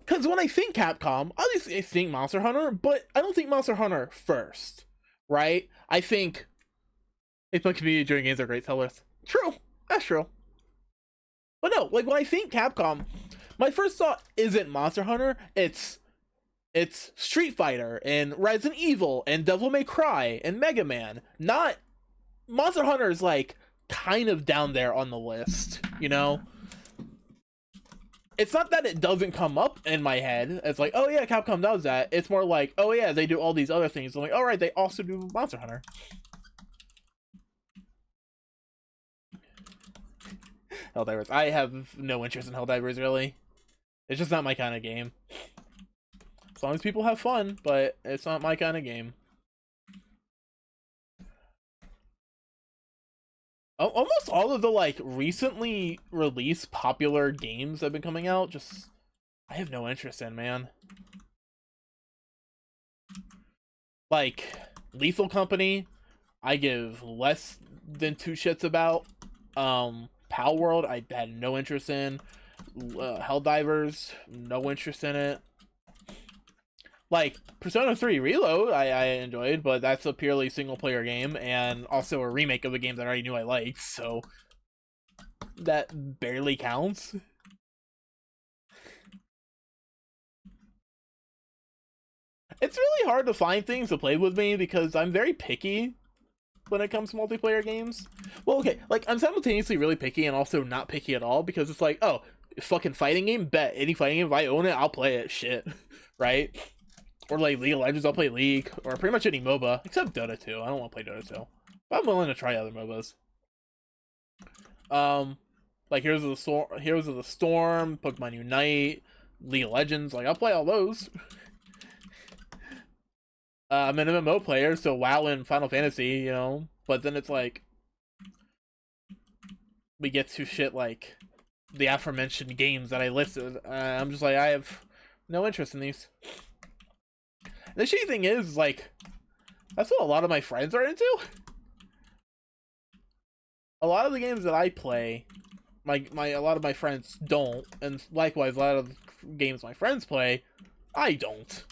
Speaker 1: Because when I think Capcom, obviously I think Monster Hunter, but I don't think Monster Hunter first, right? I think community-driven games are great sellers. True, that's true. But no, like when I think Capcom, my first thought isn't Monster Hunter. It's Street Fighter and Resident Evil and Devil May Cry and Mega Man. Not Monster Hunter is like kind of down there on the list, you know? It's not that it doesn't come up in my head. It's like, oh yeah, Capcom does that. It's more like, oh yeah, they do all these other things. I'm like, all right, they also do Monster Hunter. Helldivers. I have no interest in Helldivers, really. It's just not my kind of game. As long as people have fun, but it's not my kind of game. Almost all of the, like, recently released popular games that have been coming out, just, I have no interest in, man. Like, Lethal Company, I give less than two shits about. Pal World, I had no interest in. Helldivers, no interest in it. Like, Persona 3 Reload, I enjoyed, but that's a purely single-player game, and also a remake of a game that I already knew I liked, so that barely counts. It's really hard to find things to play with me, because I'm very picky when it comes to multiplayer games. Well, okay, like, I'm simultaneously really picky and also not picky at all, because it's like, oh, fucking fighting game? Bet. Any fighting game, if I own it, I'll play it, shit. Right? Or like League of Legends, I'll play League, or pretty much any MOBA, except Dota 2. I don't want to play Dota 2. But I'm willing to try other MOBAs. Like Heroes of the Storm, Pokemon Unite, League of Legends, like I'll play all those. I'm an MMO player, so WoW and Final Fantasy, you know, but then it's like we get to shit like the aforementioned games that I listed. I'm just like, I have no interest in these. The shitty thing is, like, that's what a lot of my friends are into. A lot of the games that I play, a lot of my friends don't, and likewise, a lot of games my friends play, I don't.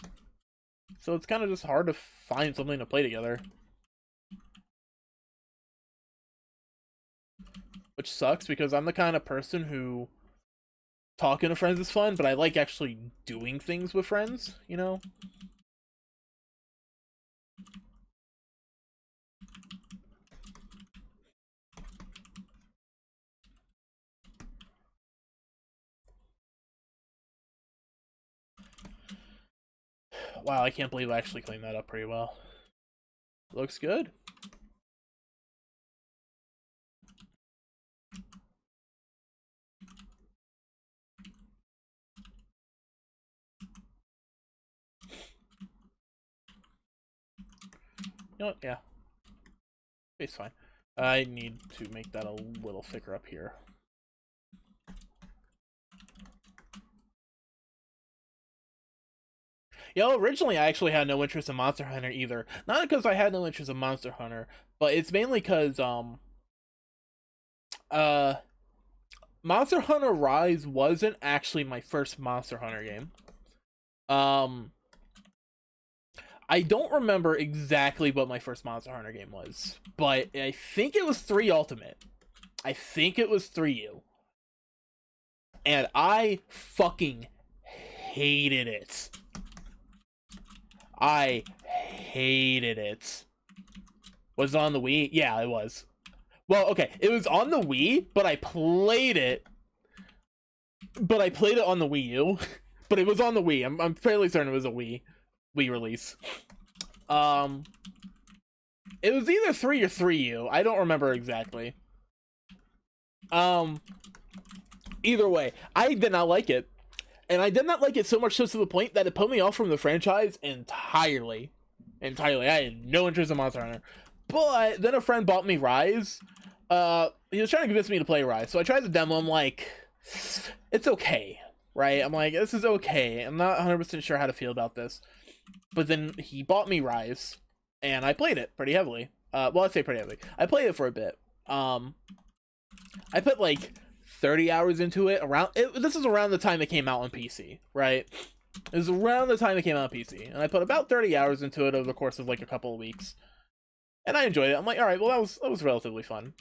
Speaker 1: So it's kind of just hard to find something to play together. Which sucks, because I'm the kind of person who talking to friends is fun, but I like actually doing things with friends, you know? Wow, I can't believe I actually cleaned that up pretty well. Looks good. You know what? Yeah. It's fine. I need to make that a little thicker up here. You know, originally I actually had no interest in Monster Hunter either. Not because I had no interest in Monster Hunter, but it's mainly because, Monster Hunter Rise wasn't actually my first Monster Hunter game. I don't remember exactly what my first Monster Hunter game was, but I think it was 3 Ultimate. I think it was 3U. And I fucking hated it. I hated it. Was it on the Wii? Yeah, it was. Well, okay, it was on the Wii, but I played it. But I played it on the Wii U. But it was on the Wii. I'm fairly certain it was a Wii release. It was either 3 or 3U. I don't remember exactly. Either way, I did not like it. And I did not like it so much so to the point that it put me off from the franchise entirely. Entirely. I had no interest in Monster Hunter. But then a friend bought me Rise. He was trying to convince me to play Rise. So I tried the demo. I'm like, it's okay. Right? I'm like, this is okay. I'm not 100% sure how to feel about this. But then he bought me Rise. And I played it pretty heavily. Well, I'd say pretty heavily. I played it for a bit. I put like 30 hours into it. This is around the time it came out on PC, right? It was around the time it came out on PC. And I put about 30 hours into it over the course of like a couple of weeks. And I enjoyed it. I'm like, alright, well that was relatively fun.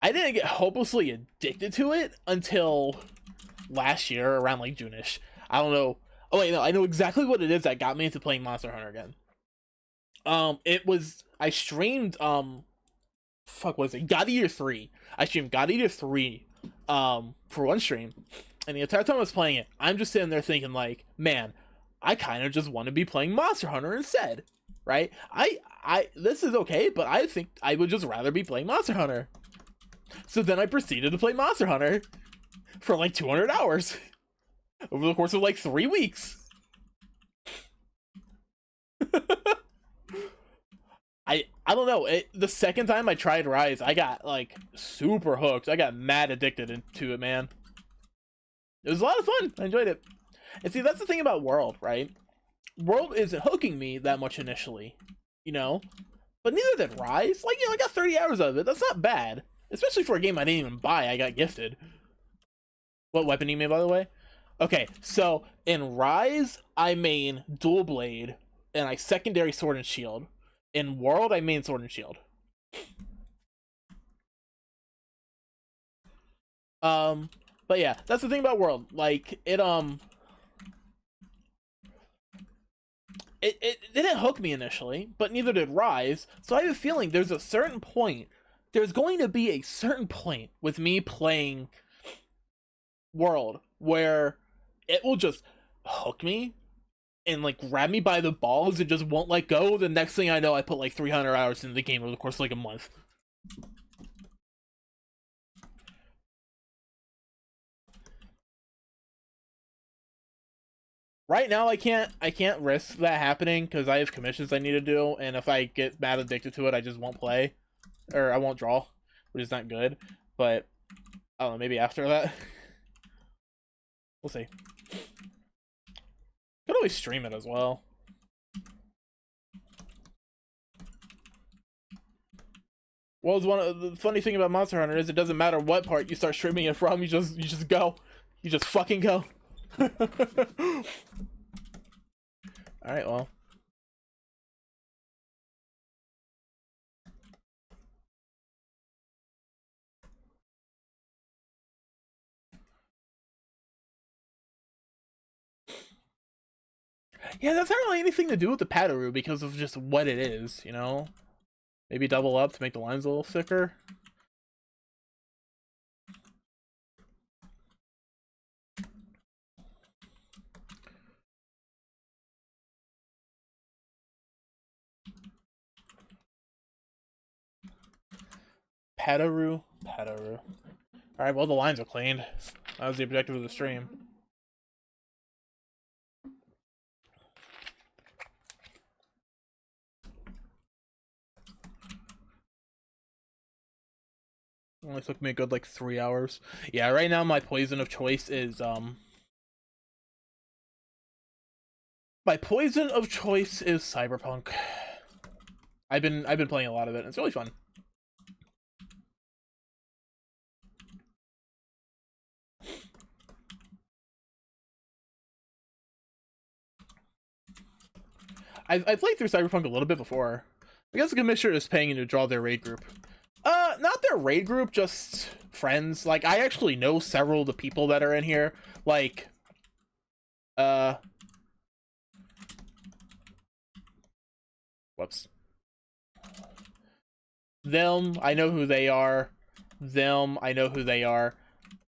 Speaker 1: I didn't get hopelessly addicted to it until last year, around like June-ish. I don't know. Oh wait, no, I know exactly what it is that got me into playing Monster Hunter again. I streamed, fuck, was it? God Eater 3. I streamed God Eater 3, for one stream. And the entire time I was playing it, I'm just sitting there thinking like, man, I kind of just want to be playing Monster Hunter instead. Right? This is okay, but I think I would just rather be playing Monster Hunter. So then I proceeded to play Monster Hunter for like 200 hours over the course of like 3 weeks. I don't know. The second time I tried Rise, I got like super hooked. I got mad addicted to it, man. It was a lot of fun. I enjoyed it. And see, that's the thing about World, right? World isn't hooking me that much initially, you know? But neither did Rise. Like, you know, I got 30 hours of it. That's not bad. Especially for a game I didn't even buy. I got gifted. What weapon do you mean, by the way? Okay, so in Rise, I main Dual Blade, and I secondary Sword and Shield. In World, I main Sword and Shield. But yeah, that's the thing about World. Like, it didn't hook me initially, but neither did Rise. So I have a feeling there's going to be a certain point with me playing World where it will just hook me and like grab me by the balls and just won't let go. The next thing I know, I put like 300 hours into the game over the course of like a month. Right now, I can't risk that happening because I have commissions I need to do, and if I get mad addicted to it, I just won't play, or I won't draw, which is not good. But I don't know, maybe after that, we'll see. Could always stream it as well. Well, one of the funny thing about Monster Hunter is it doesn't matter what part you start streaming it from. You just go, you just fucking go. All right, well. Yeah, that's not really anything to do with the Padaru because of just what it is, you know? Maybe double up to make the lines a little thicker. Padaru. Alright, well, the lines are cleaned. That was the objective of the stream. Only took me a good like 3 hours. Yeah, right now my poison of choice is Cyberpunk. I've been playing a lot of it. It's really fun. I played through Cyberpunk a little bit before. I guess the commissioner is paying you to draw their raid group. Not their raid group, just friends. Like, I actually know several of the people that are in here. Like, whoops. Them, I know who they are. Them, I know who they are.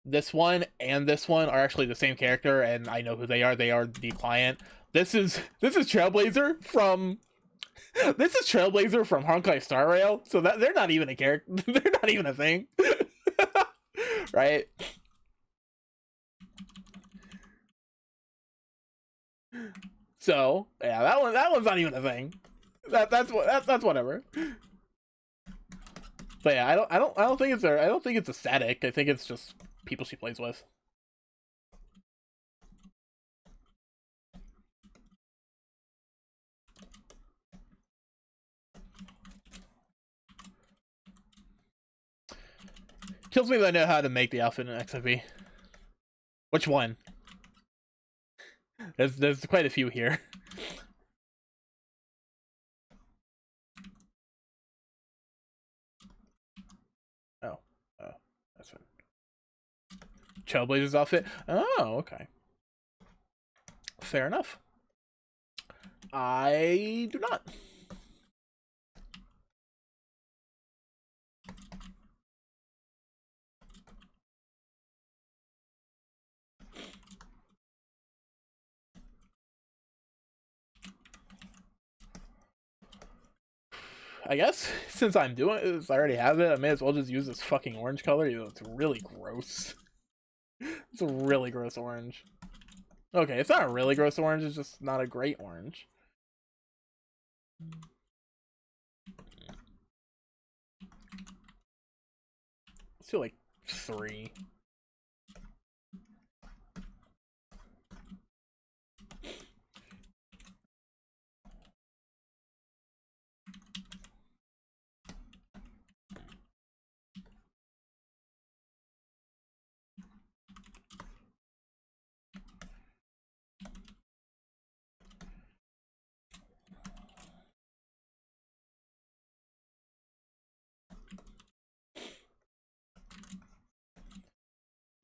Speaker 1: This one and this one are actually the same character, and I know who they are. They are the client. This is Trailblazer from Honkai Star Rail. So that they're not even a character. They're not even a thing. Right? So yeah, that one's not even a thing. That's whatever. But yeah, I don't think it's a static. I think it's just people she plays with. Kills me that I know how to make the outfit in XFB. Which one? There's quite a few here. Oh, that's fine. Trailblazer's outfit. Oh, okay. Fair enough. I do not. I guess since I'm doing it, since I already have it, I may as well just use this fucking orange color. You know, it's really gross. It's a really gross orange. Okay, it's not a really gross orange, it's just not a great orange. Let's do like 3.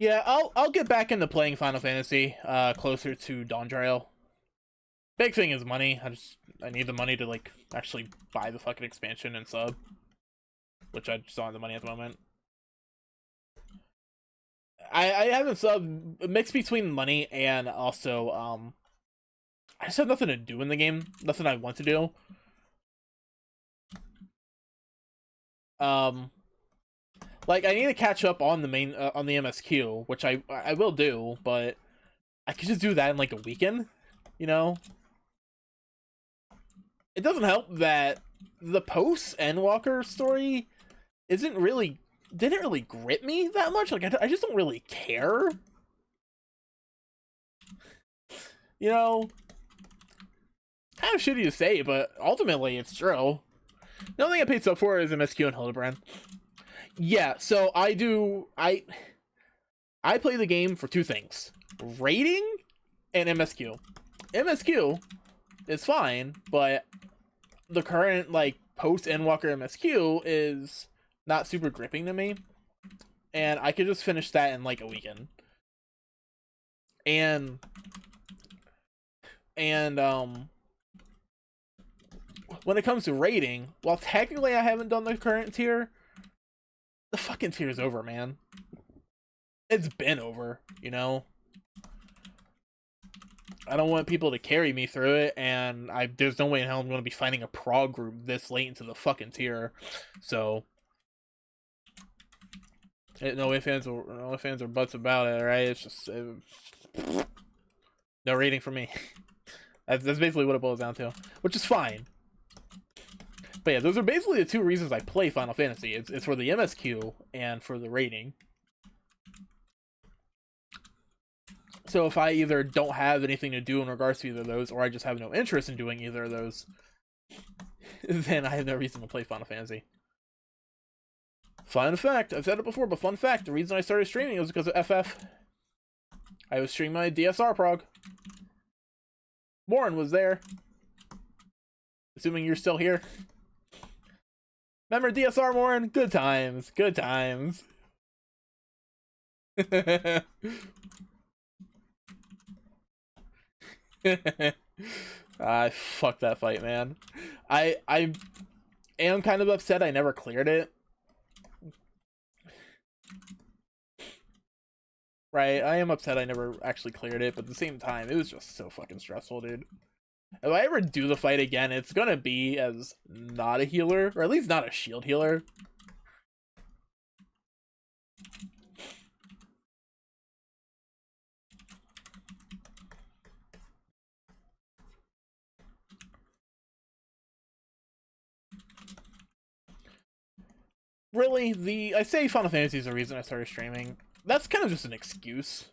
Speaker 1: Yeah, I'll get back into playing Final Fantasy closer to Dawn Trail. Big thing is money. I need the money to like actually buy the fucking expansion and sub, which I just don't have the money at the moment. I haven't sub mixed between money and also I just have nothing to do in the game, nothing I want to do. Um, like I need to catch up on the main on the MSQ, which I will do, but I could just do that in like a weekend, you know. It doesn't help that the post Endwalker story isn't really didn't really grip me that much. Like I just don't really care, you know. Kind of shitty to say, but ultimately it's true. The only thing I paid sub for is MSQ and Hildebrand. Yeah, so I play the game for 2 things: rating and MSQ. MSQ is fine, but the current like post Endwalker MSQ is not super gripping to me, and I could just finish that in like a weekend. And and when it comes to rating, while technically I haven't done the current tier, the fucking tier is over, man. It's been over, you know. I don't want people to carry me through it, and there's no way in hell I'm going to be finding a prog group this late into the fucking tier. So, no ifs, or buts about it, right? It's just no rating for me. That's basically what it boils down to, which is fine. But yeah, those are basically the 2 reasons I play Final Fantasy. It's for the MSQ and for the rating. So if I either don't have anything to do in regards to either of those, or I just have no interest in doing either of those, then I have no reason to play Final Fantasy. Fun fact, I've said it before, but fun fact, the reason I started streaming was because of FF. I was streaming my DSR prog. Warren was there. Assuming you're still here. Remember DSR, Warren? Good times. Good times. I fuck that fight, man. I am kind of upset I never cleared it. Right, I am upset I never actually cleared it, but at the same time, it was just so fucking stressful, dude. If I ever do the fight again, it's gonna be as not a healer, or at least not a shield healer. Really, I say Final Fantasy is the reason I started streaming. That's kind of just an excuse.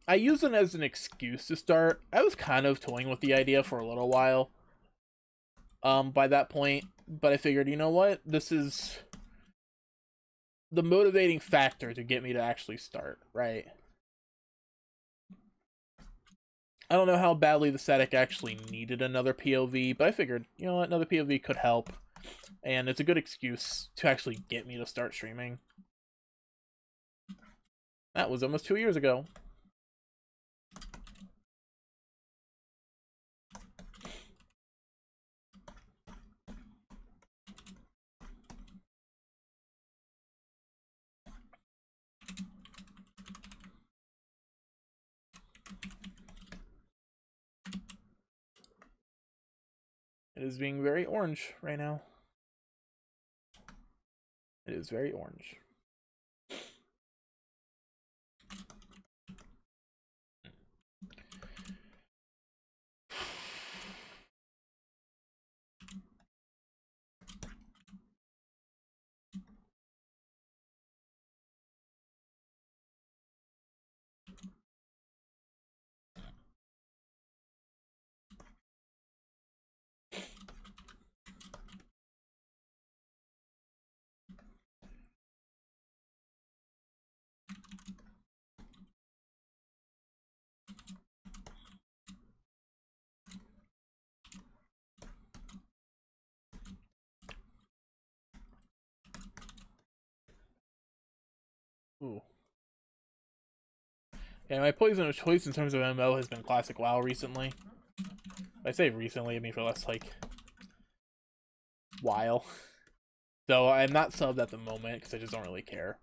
Speaker 1: I use it as an excuse to start. I was kind of toying with the idea for a little while. By that point, but I figured, you know what? This is the motivating factor to get me to actually start, right? I don't know how badly the static actually needed another POV, but I figured, you know what, another POV could help. And it's a good excuse to actually get me to start streaming. That was almost 2 years ago. It is being very orange right now. It is very orange. Ooh. Yeah, my poison of choice in terms of MMO has been Classic WoW recently. I say recently, I mean for the last, like, while. Though I'm not subbed at the moment, because I just don't really care.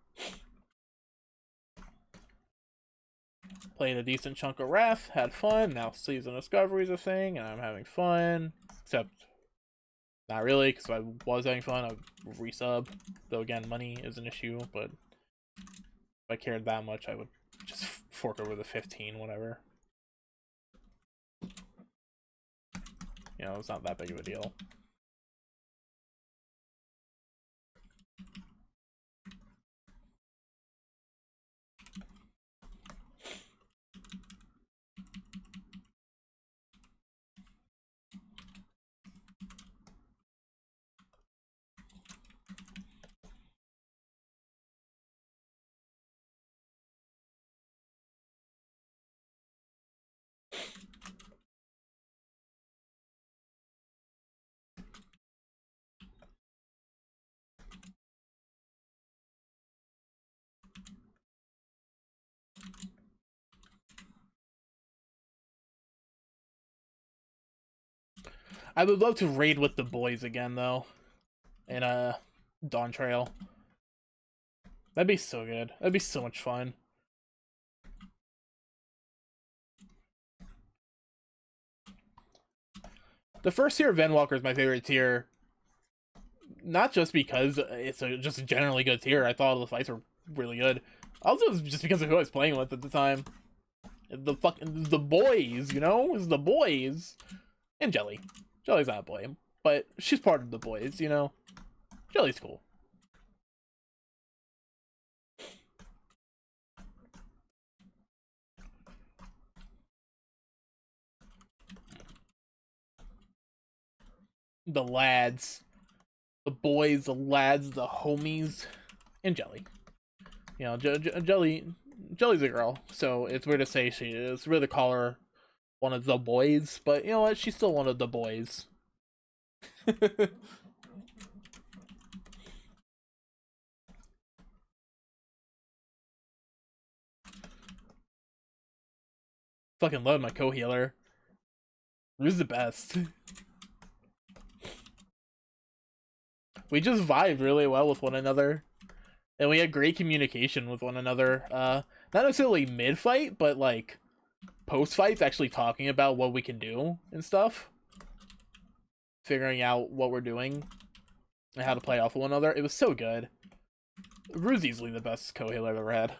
Speaker 1: Played a decent chunk of Wrath, had fun, now Season of Discovery is a thing, and I'm having fun. Except, not really, because if I was having fun, I'd resub. Though again, money is an issue, but if I cared that much, I would just fork over the 15, whatever. You know, it's not that big of a deal. I would love to raid with the boys again, though. In a Dawn Trail. That'd be so good. That'd be so much fun. The first tier of Vanwalker is my favorite tier. Not just because it's just a generally good tier. I thought all the fights were really good. Also, just because of who I was playing with at the time. The boys, you know? It's the boys. And Jelly. Jelly's not a boy, but she's part of the boys, you know? Jelly's cool. The lads. The boys, the lads, the homies. And Jelly. You know, Jelly's a girl, so it's weird to say she is. It's weird to call her one of the boys, but you know what? She's still one of the boys. Fucking love my co-healer. Who's the best? We just vibed really well with one another. And we had great communication with one another. Not necessarily mid-fight, but like post-fights, actually talking about what we can do and stuff. Figuring out what we're doing and how to play off one another. It was so good. Rue's easily the best co-healer I've ever had.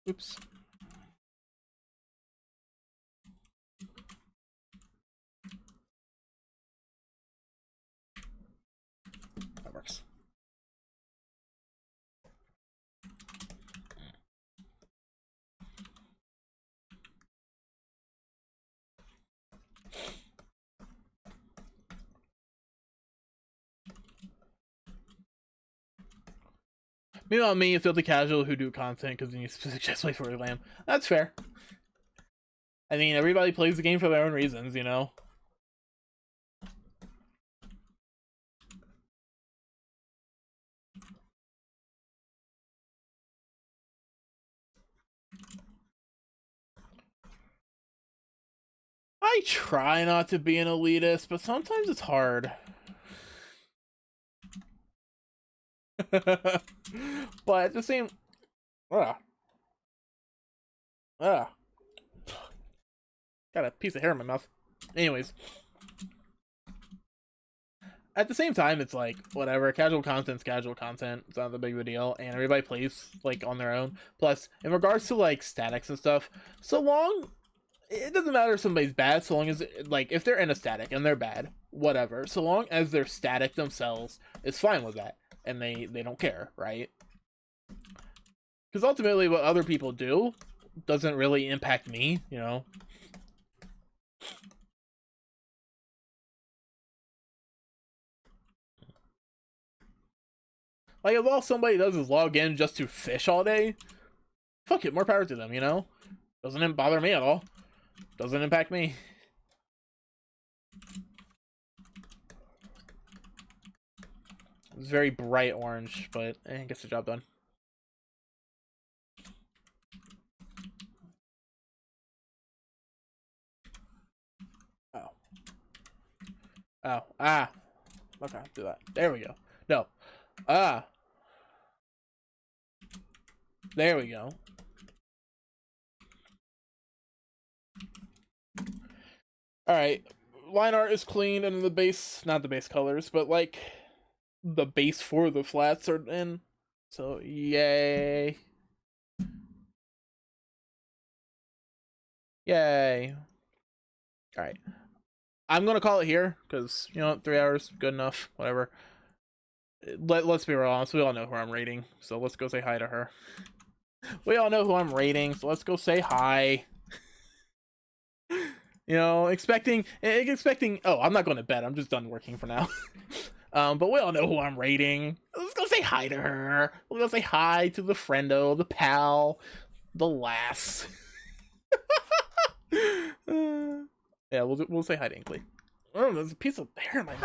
Speaker 1: Oops. That works. Meanwhile, me, a filthy casual who do content because you just play for lamb. That's fair. I mean, everybody plays the game for their own reasons, you know? I try not to be an elitist, but sometimes it's hard. But at the same... Ugh. Ugh. Got a piece of hair in my mouth. Anyways. At the same time, it's like, whatever, casual content's casual content. It's not the big of a deal, and everybody plays, like, on their own. Plus, in regards to, like, statics and stuff, so long... It doesn't matter if somebody's bad, so long as, like, if they're in a static and they're bad, whatever. So long as they're static themselves, it's fine with that. And they don't care, right? Because ultimately what other people do doesn't really impact me, you know? Like, if all somebody does is log in just to fish all day, fuck it, more power to them, you know? Doesn't bother me at all. Doesn't impact me. It's very bright orange, but gets the job done. Oh. Oh. Ah. Okay, do that. There we go. No. Ah. There we go. Alright. Line art is clean and the base, not the base colors, but like the base for the flats are in. So, yay. Yay. Alright. I'm gonna call it here, because, you know, 3 hours, good enough, whatever. Let's be real honest, we all know who I'm rating, so let's go say hi to her. We all know who I'm rating, so let's go say hi. You know, expecting, oh, I'm not going to bed, I'm just done working for now. But we all know who I'm rating. Let's go say hi to her. We'll go say hi to the friendo, the pal, the lass. Yeah, we'll say hi to Inkley. Oh, there's a piece of hair in my mouth.